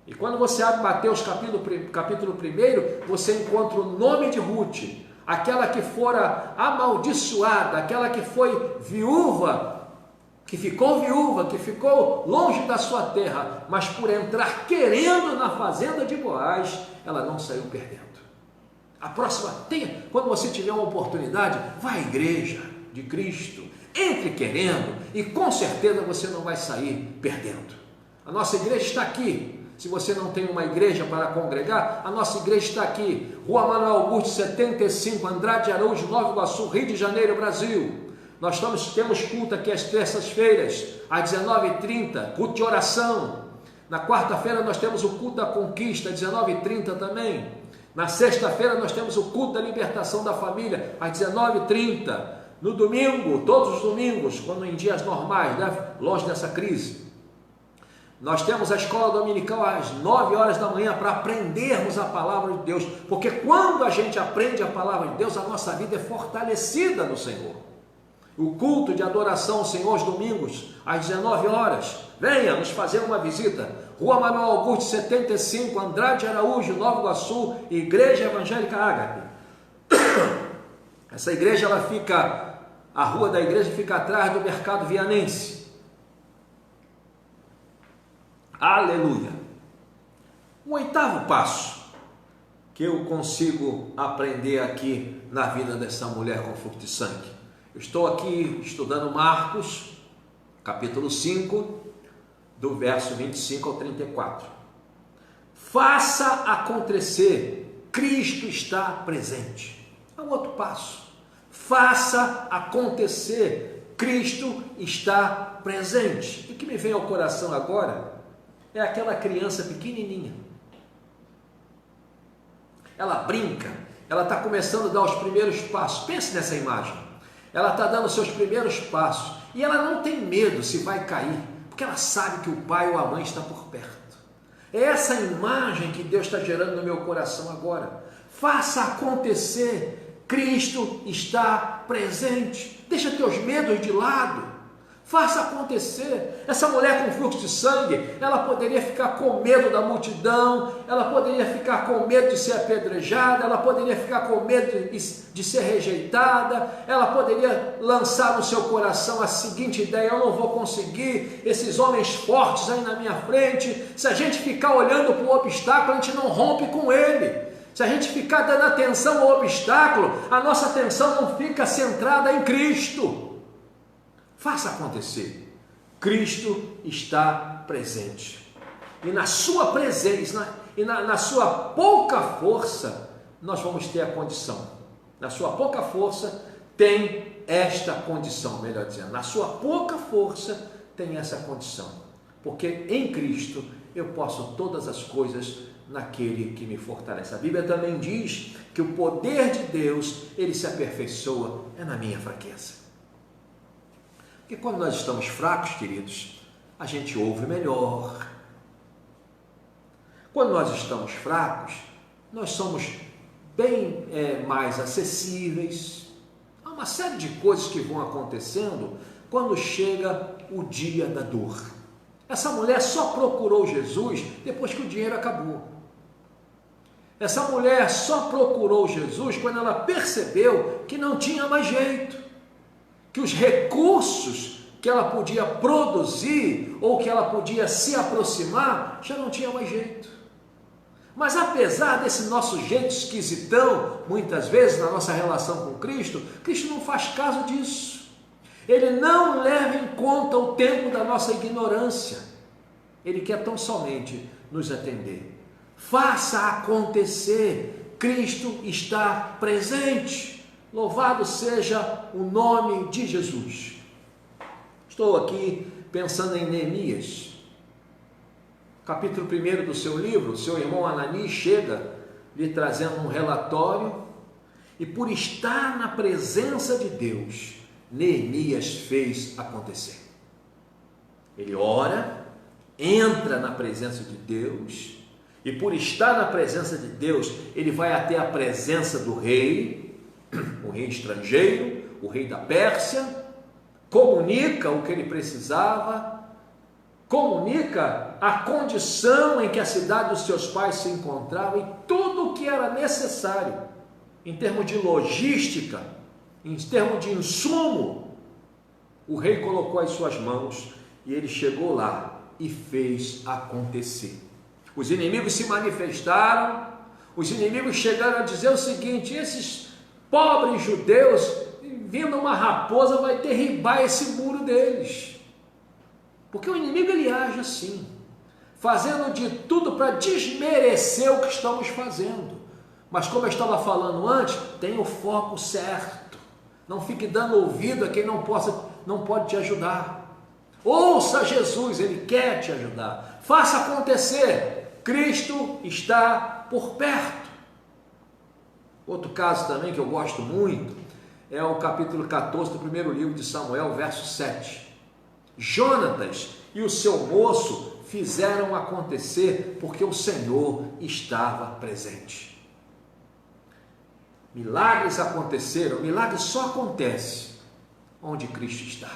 E quando você abre Mateus capítulo 1, você encontra o nome de Ruth, aquela que fora amaldiçoada, aquela que foi viúva, que ficou longe da sua terra, mas por entrar querendo na fazenda de Boaz, ela não saiu perdendo. A próxima, quando você tiver uma oportunidade, vá à igreja de Cristo, entre querendo, e com certeza você não vai sair perdendo. A nossa igreja está aqui. Se você não tem uma igreja para congregar, a nossa igreja está aqui, Rua Manuel Augusto 75, Andrade Araújo, Nova Iguaçu, Rio de Janeiro, Brasil. Nós temos culto aqui às terças-feiras, às 19h30, culto de oração. Na quarta-feira nós temos o culto da conquista, às 19h30 também. Na sexta-feira nós temos o culto da libertação da família, às 19h30. No domingo, todos os domingos, quando em dias normais, né? Longe dessa crise, nós temos a escola dominical às 9 horas da manhã para aprendermos a palavra de Deus, porque quando a gente aprende a palavra de Deus, a nossa vida é fortalecida no Senhor. O culto de adoração ao Senhor aos domingos, às 19 horas, venha nos fazer uma visita, Rua Manuel Augusto 75, Andrade Araújo, Nova Iguaçu, Igreja Evangélica Ágape. Essa igreja, a rua da igreja fica atrás do Mercado Vianense. Aleluia! O 8º passo que eu consigo aprender aqui na vida dessa mulher com fluxo de sangue. Eu estou aqui estudando Marcos, capítulo 5, do verso 25 ao 34. Faça acontecer, Cristo está presente. É um outro passo. Faça acontecer, Cristo está presente. E o que me vem ao coração agora é aquela criança pequenininha. Ela brinca, ela está começando a dar os primeiros passos. Pense nessa imagem. Ela está dando os seus primeiros passos e ela não tem medo se vai cair, porque ela sabe que o pai ou a mãe está por perto. É essa imagem que Deus está gerando no meu coração agora. Faça acontecer. Cristo está presente. Deixa teus medos de lado. Faça acontecer. Essa mulher com fluxo de sangue, ela poderia ficar com medo da multidão, ela poderia ficar com medo de ser apedrejada, ela poderia ficar com medo de ser rejeitada, ela poderia lançar no seu coração a seguinte ideia: eu não vou conseguir, esses homens fortes aí na minha frente, se a gente ficar olhando para o obstáculo, a gente não rompe com ele. Se a gente ficar dando atenção ao obstáculo, a nossa atenção não fica centrada em Cristo. Faça acontecer. Cristo está presente. E na sua presença, na sua pouca força, nós vamos ter a condição. Na sua pouca força, tem esta condição, melhor dizendo. Na sua pouca força, tem essa condição. Porque em Cristo, eu posso todas as coisas naquele que me fortalece. A Bíblia também diz que o poder de Deus, ele se aperfeiçoa na minha fraqueza. Porque quando nós estamos fracos, queridos, a gente ouve melhor. Quando nós estamos fracos, nós somos bem mais acessíveis. Há uma série de coisas que vão acontecendo quando chega o dia da dor. Essa mulher só procurou Jesus depois que o dinheiro acabou. Essa mulher só procurou Jesus quando ela percebeu que não tinha mais jeito. Que os recursos que ela podia produzir ou que ela podia se aproximar já não tinha mais jeito. Mas apesar desse nosso jeito esquisitão, muitas vezes na nossa relação com Cristo, Cristo não faz caso disso. Ele não leva em conta o tempo da nossa ignorância. Ele quer tão somente nos atender. Faça acontecer. Cristo está presente. Louvado seja o nome de Jesus. Estou aqui pensando em Neemias, capítulo 1 do seu livro. Seu irmão Anani chega lhe trazendo um relatório, e por estar na presença de Deus, Neemias fez acontecer. Ele ora, entra na presença de Deus, e por estar na presença de Deus, ele vai até a presença do rei, o rei estrangeiro, o rei da Pérsia, comunica o que ele precisava, comunica a condição em que a cidade dos seus pais se encontrava e tudo o que era necessário, em termos de logística, em termos de insumo, o rei colocou as suas mãos e ele chegou lá e fez acontecer. Os inimigos se manifestaram, os inimigos chegaram a dizer o seguinte: esses pobres judeus, vindo uma raposa, vai derribar esse muro deles. Porque o inimigo ele age assim, fazendo de tudo para desmerecer o que estamos fazendo. Mas como eu estava falando antes, tem o foco certo. Não fique dando ouvido a quem não pode te ajudar. Ouça Jesus, ele quer te ajudar. Faça acontecer. Cristo está por perto. Outro caso também que eu gosto muito é o capítulo 14 do primeiro livro de Samuel, verso 7. Jonatas e o seu moço fizeram acontecer porque o Senhor estava presente. Milagres aconteceram, milagres só acontece onde Cristo está.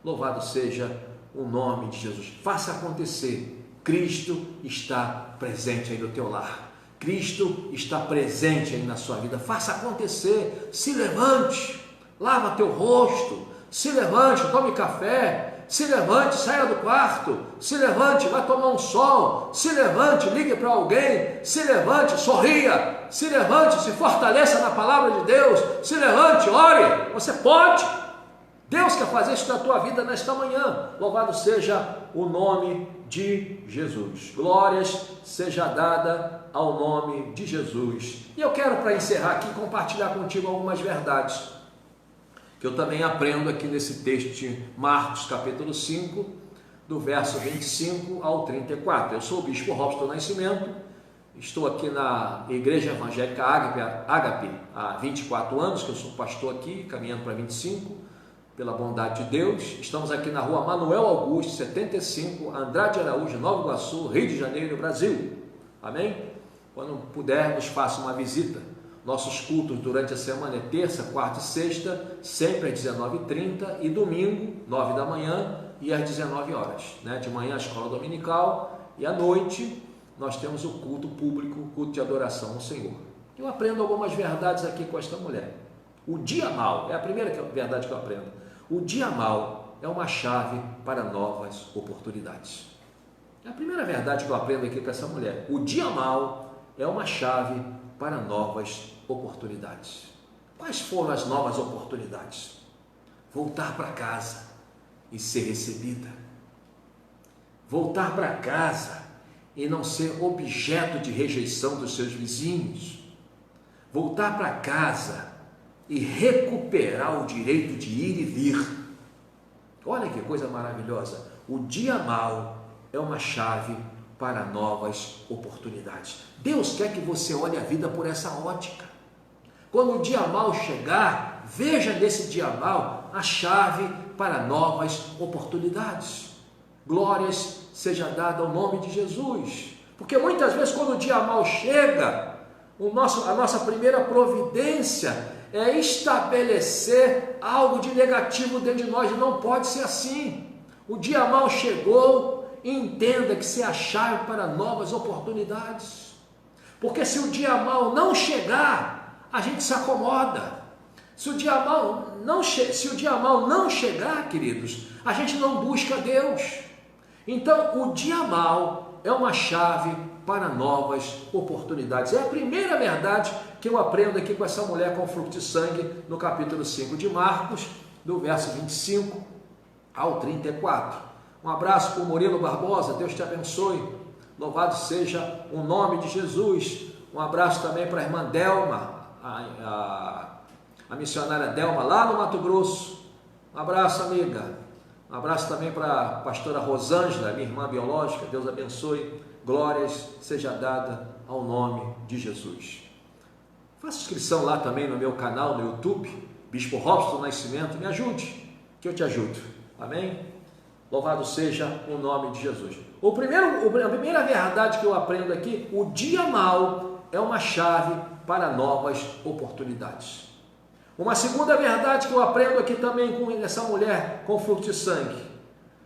Louvado seja o nome de Jesus. Faça acontecer. Cristo está presente aí no teu lar. Cristo está presente aí na sua vida. Faça acontecer. Se levante, lava teu rosto, se levante, tome café, se levante, saia do quarto, se levante, vai tomar um sol, se levante, ligue para alguém, se levante, sorria, se levante, se fortaleça na palavra de Deus, se levante, ore. Você pode. Deus quer fazer isso na tua vida nesta manhã. Louvado seja o nome de Jesus. Glórias seja dada ao nome de Jesus. E eu quero, para encerrar aqui, compartilhar contigo algumas verdades que eu também aprendo aqui nesse texto de Marcos, capítulo 5, do verso 25 ao 34. Eu sou o Bispo Robson Nascimento, estou aqui na Igreja Evangélica Ágape há 24 anos, que eu sou pastor aqui, caminhando para 25, pela bondade de Deus. Estamos aqui na rua Manuel Augusto, 75, Andrade Araújo, Nova Iguaçu, Rio de Janeiro, Brasil. Amém? Quando puder, nos faça uma visita. Nossos cultos durante a semana é terça, quarta e sexta, sempre às 19h30 e domingo, 9 da manhã e às 19 horas. De manhã a escola dominical e à noite nós temos o culto público, culto de adoração ao Senhor. Eu aprendo algumas verdades aqui com esta mulher. O dia mau, é a primeira verdade que eu aprendo. O dia mau é uma chave para novas oportunidades. É a primeira verdade que eu aprendo aqui com essa mulher. O dia mau é uma chave para novas oportunidades. Quais foram as novas oportunidades? Voltar para casa e ser recebida. Voltar para casa e não ser objeto de rejeição dos seus vizinhos. Voltar para casa e recuperar o direito de ir e vir. Olha que coisa maravilhosa. O dia mau é uma chave para novas oportunidades. Deus quer que você olhe a vida por essa ótica. Quando o dia mau chegar, veja nesse dia mau a chave para novas oportunidades. Glórias seja dada ao nome de Jesus. Porque muitas vezes quando o dia mau chega, a nossa primeira providência é estabelecer algo de negativo dentro de nós, e não pode ser assim. O dia mau chegou, entenda que se é a chave para novas oportunidades. Porque se o dia mau não chegar, a gente se acomoda. Se o dia mau não chegar, queridos, a gente não busca Deus. Então, o dia mau é uma chave para novas oportunidades. É a primeira verdade que eu aprendo aqui com essa mulher com fluxo de sangue, no capítulo 5 de Marcos, do verso 25 ao 34. Um abraço para o Murilo Barbosa, Deus te abençoe, louvado seja o nome de Jesus. Um abraço também para a irmã Delma, a missionária Delma, lá no Mato Grosso. Um abraço, amiga. Um abraço também para a pastora Rosângela, minha irmã biológica, Deus abençoe, glórias seja dada ao nome de Jesus. Faça inscrição lá também no meu canal no YouTube, Bispo Robson Nascimento, me ajude, que eu te ajudo, amém? Louvado seja o nome de Jesus. A primeira verdade que eu aprendo aqui, o dia mau é uma chave para novas oportunidades. Uma segunda verdade que eu aprendo aqui também com essa mulher com fluxo de sangue.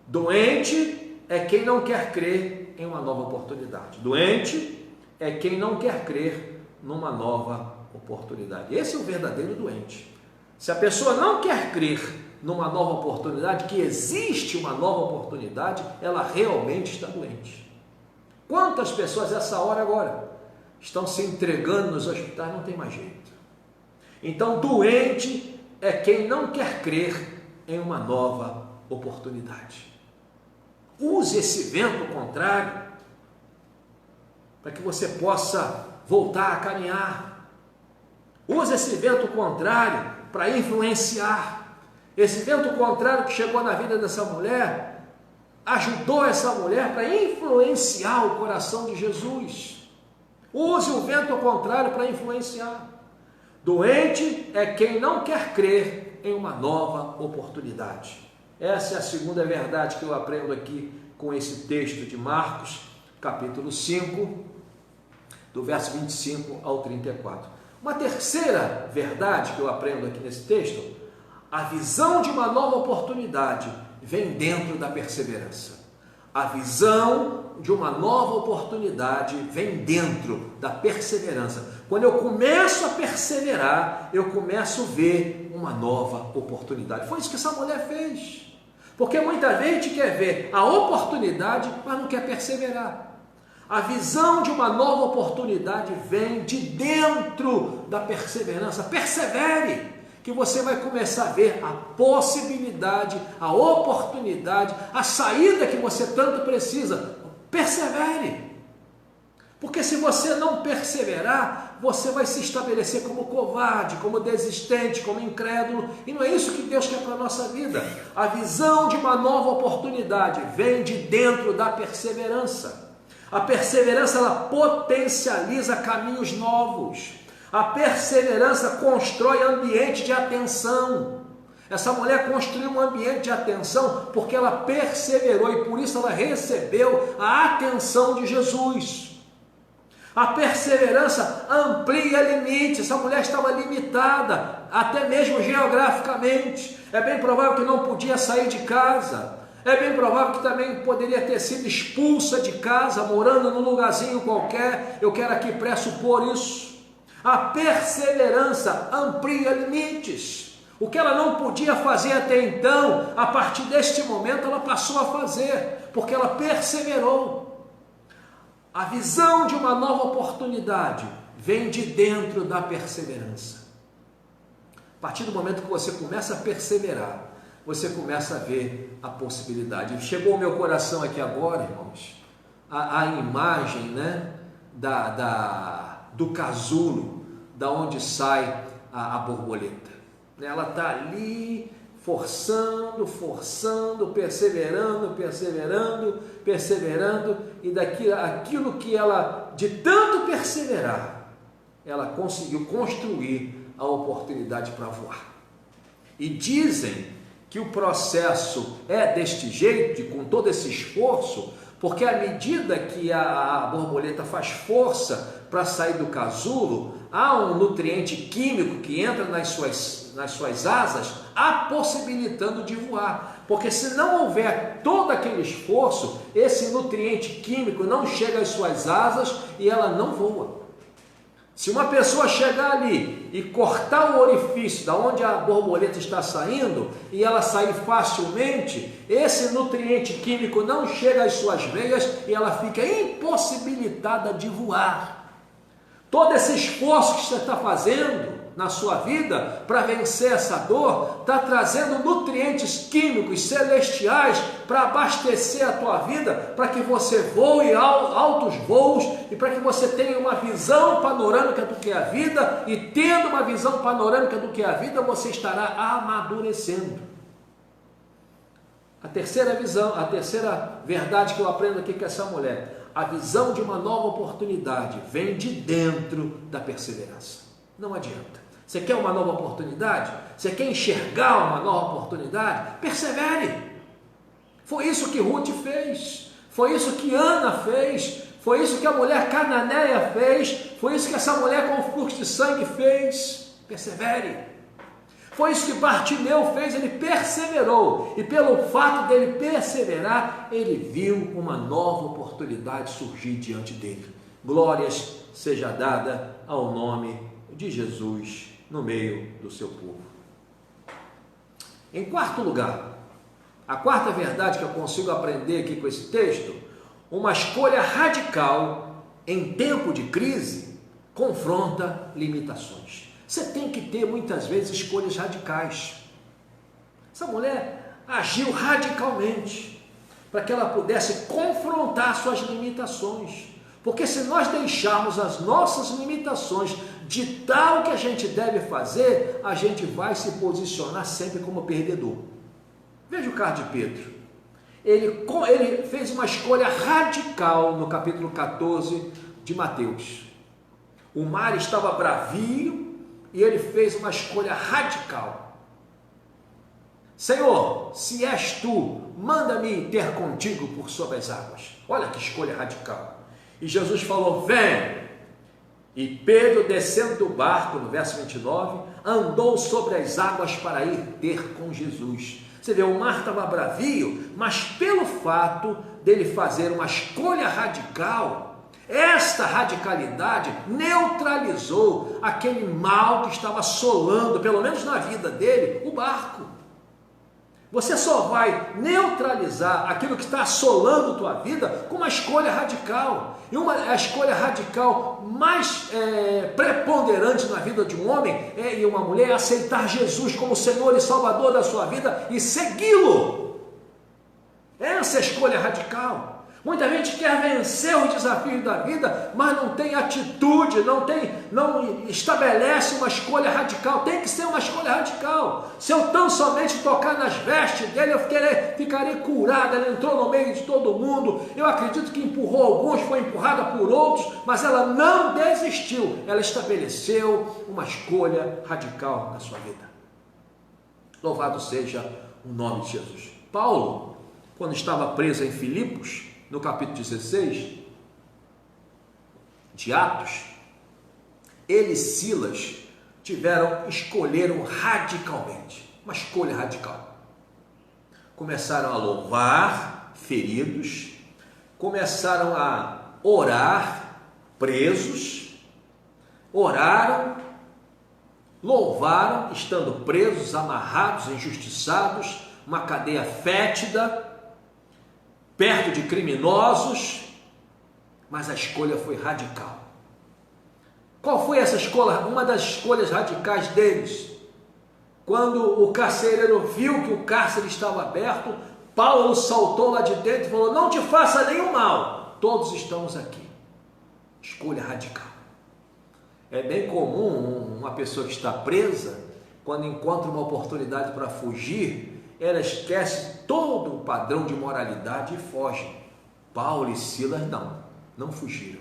Doente é quem não quer crer em uma nova oportunidade. Doente é quem não quer crer numa nova oportunidade. Esse é o verdadeiro doente. Se a pessoa não quer crer numa nova oportunidade, que existe uma nova oportunidade, ela realmente está doente. Quantas pessoas essa hora agora estão se entregando nos hospitais, não tem mais jeito. Então, doente é quem não quer crer em uma nova oportunidade. Use esse vento contrário para que você possa voltar a caminhar. Use esse vento contrário para influenciar. Esse vento contrário que chegou na vida dessa mulher, ajudou essa mulher para influenciar o coração de Jesus. Use o vento contrário para influenciar. Doente é quem não quer crer em uma nova oportunidade. Essa é a segunda verdade que eu aprendo aqui com esse texto de Marcos, capítulo 5, do verso 25 ao 34. Uma terceira verdade que eu aprendo aqui nesse texto, a visão de uma nova oportunidade vem dentro da perseverança. A visão de uma nova oportunidade vem dentro da perseverança. Quando eu começo a perseverar, eu começo a ver uma nova oportunidade. Foi isso que essa mulher fez. Porque muita gente quer ver a oportunidade, mas não quer perseverar. A visão de uma nova oportunidade vem de dentro da perseverança. Persevere, que você vai começar a ver a possibilidade, a oportunidade, a saída que você tanto precisa. Persevere. Porque se você não perseverar, você vai se estabelecer como covarde, como desistente, como incrédulo, e não é isso que Deus quer para a nossa vida. A visão de uma nova oportunidade vem de dentro da perseverança. A perseverança, ela potencializa caminhos novos. A perseverança constrói ambiente de atenção. Essa mulher construiu um ambiente de atenção porque ela perseverou e por isso ela recebeu a atenção de Jesus. A perseverança amplia limites. Essa mulher estava limitada, até mesmo geograficamente. É bem provável que não podia sair de casa. É bem provável que também poderia ter sido expulsa de casa, morando num lugarzinho qualquer. Eu quero aqui pressupor isso. A perseverança amplia limites. O que ela não podia fazer até então, a partir deste momento ela passou a fazer, porque ela perseverou. A visão de uma nova oportunidade vem de dentro da perseverança. A partir do momento que você começa a perseverar, você começa a ver a possibilidade. Chegou ao meu coração aqui agora, irmãos, a imagem, né, do casulo, da onde sai a borboleta. Ela está ali forçando, perseverando, e aquilo que ela, de tanto perseverar, ela conseguiu construir a oportunidade para voar. E dizem que o processo é deste jeito, com todo esse esforço, porque à medida que a borboleta faz força para sair do casulo, há um nutriente químico que entra nas suas asas, a possibilitando de voar. Porque se não houver todo aquele esforço, esse nutriente químico não chega às suas asas e ela não voa. Se uma pessoa chegar ali e cortar o orifício da onde a borboleta está saindo e ela sair facilmente, esse nutriente químico não chega às suas veias e ela fica impossibilitada de voar. Todo esse esforço que você está fazendo na sua vida para vencer essa dor está trazendo nutrientes químicos celestiais para abastecer a tua vida, para que você voe altos voos e para que você tenha uma visão panorâmica do que é a vida, e tendo uma visão panorâmica do que é a vida, você estará amadurecendo. A terceira verdade que eu aprendo aqui com essa mulher: a visão de uma nova oportunidade vem de dentro da perseverança. Não adianta. Você quer uma nova oportunidade? Você quer enxergar uma nova oportunidade? Persevere. Foi isso que Ruth fez. Foi isso que Ana fez. Foi isso que a mulher cananeia fez. Foi isso que essa mulher com fluxo de sangue fez. Persevere. Foi isso que Bartimeu fez. Ele perseverou. E pelo fato dele perseverar, ele viu uma nova oportunidade surgir diante dele. Glórias seja dada ao nome de Jesus no meio do seu povo. Em quarto lugar, a quarta verdade que eu consigo aprender aqui com esse texto: uma escolha radical em tempo de crise confronta limitações. Você tem que ter muitas vezes escolhas radicais. Essa mulher agiu radicalmente para que ela pudesse confrontar suas limitações. Porque se nós deixarmos as nossas limitações ditar o que a gente deve fazer, a gente vai se posicionar sempre como perdedor. Veja o caso de Pedro. Ele fez uma escolha radical no capítulo 14 de Mateus. O mar estava bravio e ele fez uma escolha radical. Senhor, se és tu, manda-me ter contigo por sobre as águas. Olha que escolha radical. E Jesus falou: vem. E Pedro, descendo do barco, no verso 29, andou sobre as águas para ir ter com Jesus. Você vê, o mar estava bravio, mas pelo fato dele fazer uma escolha radical, esta radicalidade neutralizou aquele mal que estava assolando, pelo menos na vida dele, o barco. Você só vai neutralizar aquilo que está assolando a tua vida com uma escolha radical. E a escolha radical mais preponderante na vida de um homem e uma mulher é aceitar Jesus como Senhor e Salvador da sua vida e segui-lo. Essa é a escolha radical. Muita gente quer vencer os desafios da vida, mas não tem atitude, não estabelece uma escolha radical. Tem que ser uma escolha radical. Se eu tão somente tocar nas vestes dele, eu ficarei curado. Ela entrou no meio de todo mundo. Eu acredito que empurrou alguns, foi empurrada por outros, mas ela não desistiu. Ela estabeleceu uma escolha radical na sua vida. Louvado seja o nome de Jesus. Paulo, quando estava preso em Filipos, no capítulo 16 de Atos, ele e Silas escolheram radicalmente, uma escolha radical. Começaram a louvar feridos, começaram a orar presos, oraram, louvaram, estando presos, amarrados, injustiçados, uma cadeia fétida, perto de criminosos, mas a escolha foi radical. Qual foi essa escolha? Uma das escolhas radicais deles. Quando o carcereiro viu que o cárcere estava aberto, Paulo saltou lá de dentro e falou: não te faça nenhum mal, todos estamos aqui. Escolha radical. É bem comum uma pessoa que está presa, quando encontra uma oportunidade para fugir, ela esquece todo o padrão de moralidade e foge. Paulo e Silas não fugiram.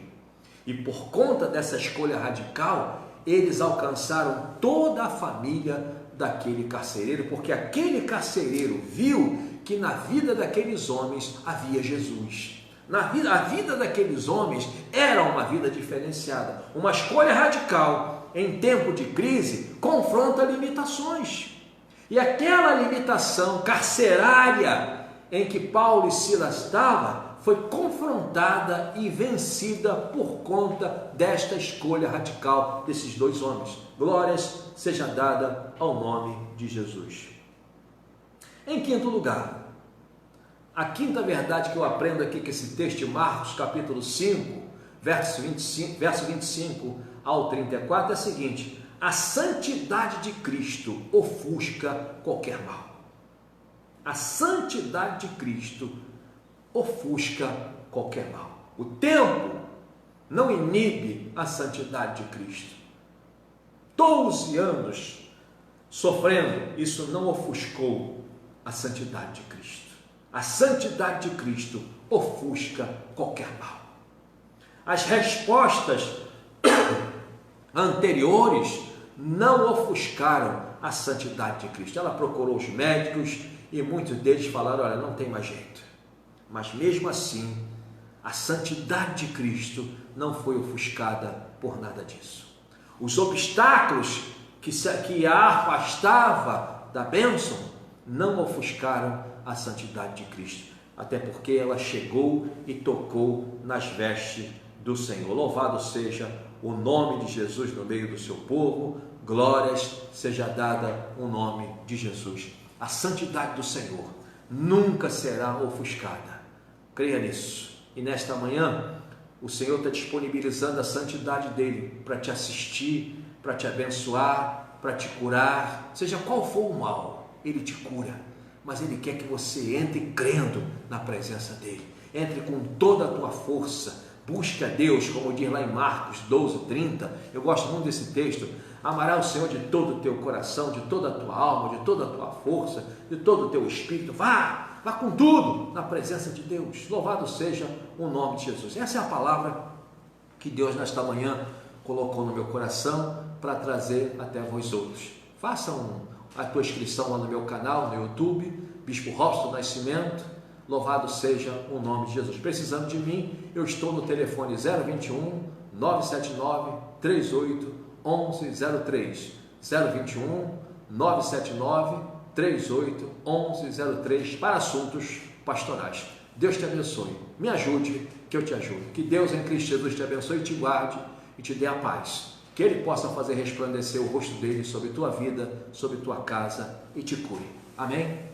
E por conta dessa escolha radical, eles alcançaram toda a família daquele carcereiro, porque aquele carcereiro viu que na vida daqueles homens havia Jesus. A vida daqueles homens era uma vida diferenciada. Uma escolha radical em tempo de crise confronta limitações. E aquela limitação carcerária em que Paulo e Silas estavam foi confrontada e vencida por conta desta escolha radical desses dois homens. Glórias seja dada ao nome de Jesus. Em quinto lugar, a quinta verdade que eu aprendo aqui com esse texto de Marcos, capítulo 5, verso 25 ao 34, é a seguinte: a santidade de Cristo ofusca qualquer mal. A santidade de Cristo ofusca qualquer mal. O tempo não inibe a santidade de Cristo. 12 anos sofrendo, isso não ofuscou a santidade de Cristo. A santidade de Cristo ofusca qualquer mal. As respostas anteriores não ofuscaram a santidade de Cristo. Ela procurou os médicos e muitos deles falaram: olha, não tem mais jeito. Mas mesmo assim, a santidade de Cristo não foi ofuscada por nada disso. Os obstáculos que a afastava da bênção não ofuscaram a santidade de Cristo, até porque ela chegou e tocou nas vestes do Senhor. Louvado seja o nome de Jesus no meio do seu povo, glórias seja dada o nome de Jesus. A santidade do Senhor nunca será ofuscada. Creia nisso. E nesta manhã, o Senhor está disponibilizando a santidade dele para te assistir, para te abençoar, para te curar. Seja qual for o mal, ele te cura. Mas ele quer que você entre crendo na presença dele. Entre com toda a tua força. Busque a Deus, como diz lá em Marcos 12:30. Eu gosto muito desse texto. Amará o Senhor de todo o teu coração, de toda a tua alma, de toda a tua força, de todo o teu espírito. Vá com tudo na presença de Deus. Louvado seja o nome de Jesus. Essa é a palavra que Deus nesta manhã colocou no meu coração para trazer até vós outros. Façam a tua inscrição lá no meu canal, no YouTube, Bispo Robson Nascimento. Louvado seja o nome de Jesus. Precisando de mim, eu estou no telefone 021 979 38 1103. 021 979 38 1103 para assuntos pastorais. Deus te abençoe. Me ajude, que eu te ajude. Que Deus em Cristo Jesus te abençoe, te guarde e te dê a paz. Que Ele possa fazer resplandecer o rosto dele sobre tua vida, sobre tua casa e te cure. Amém?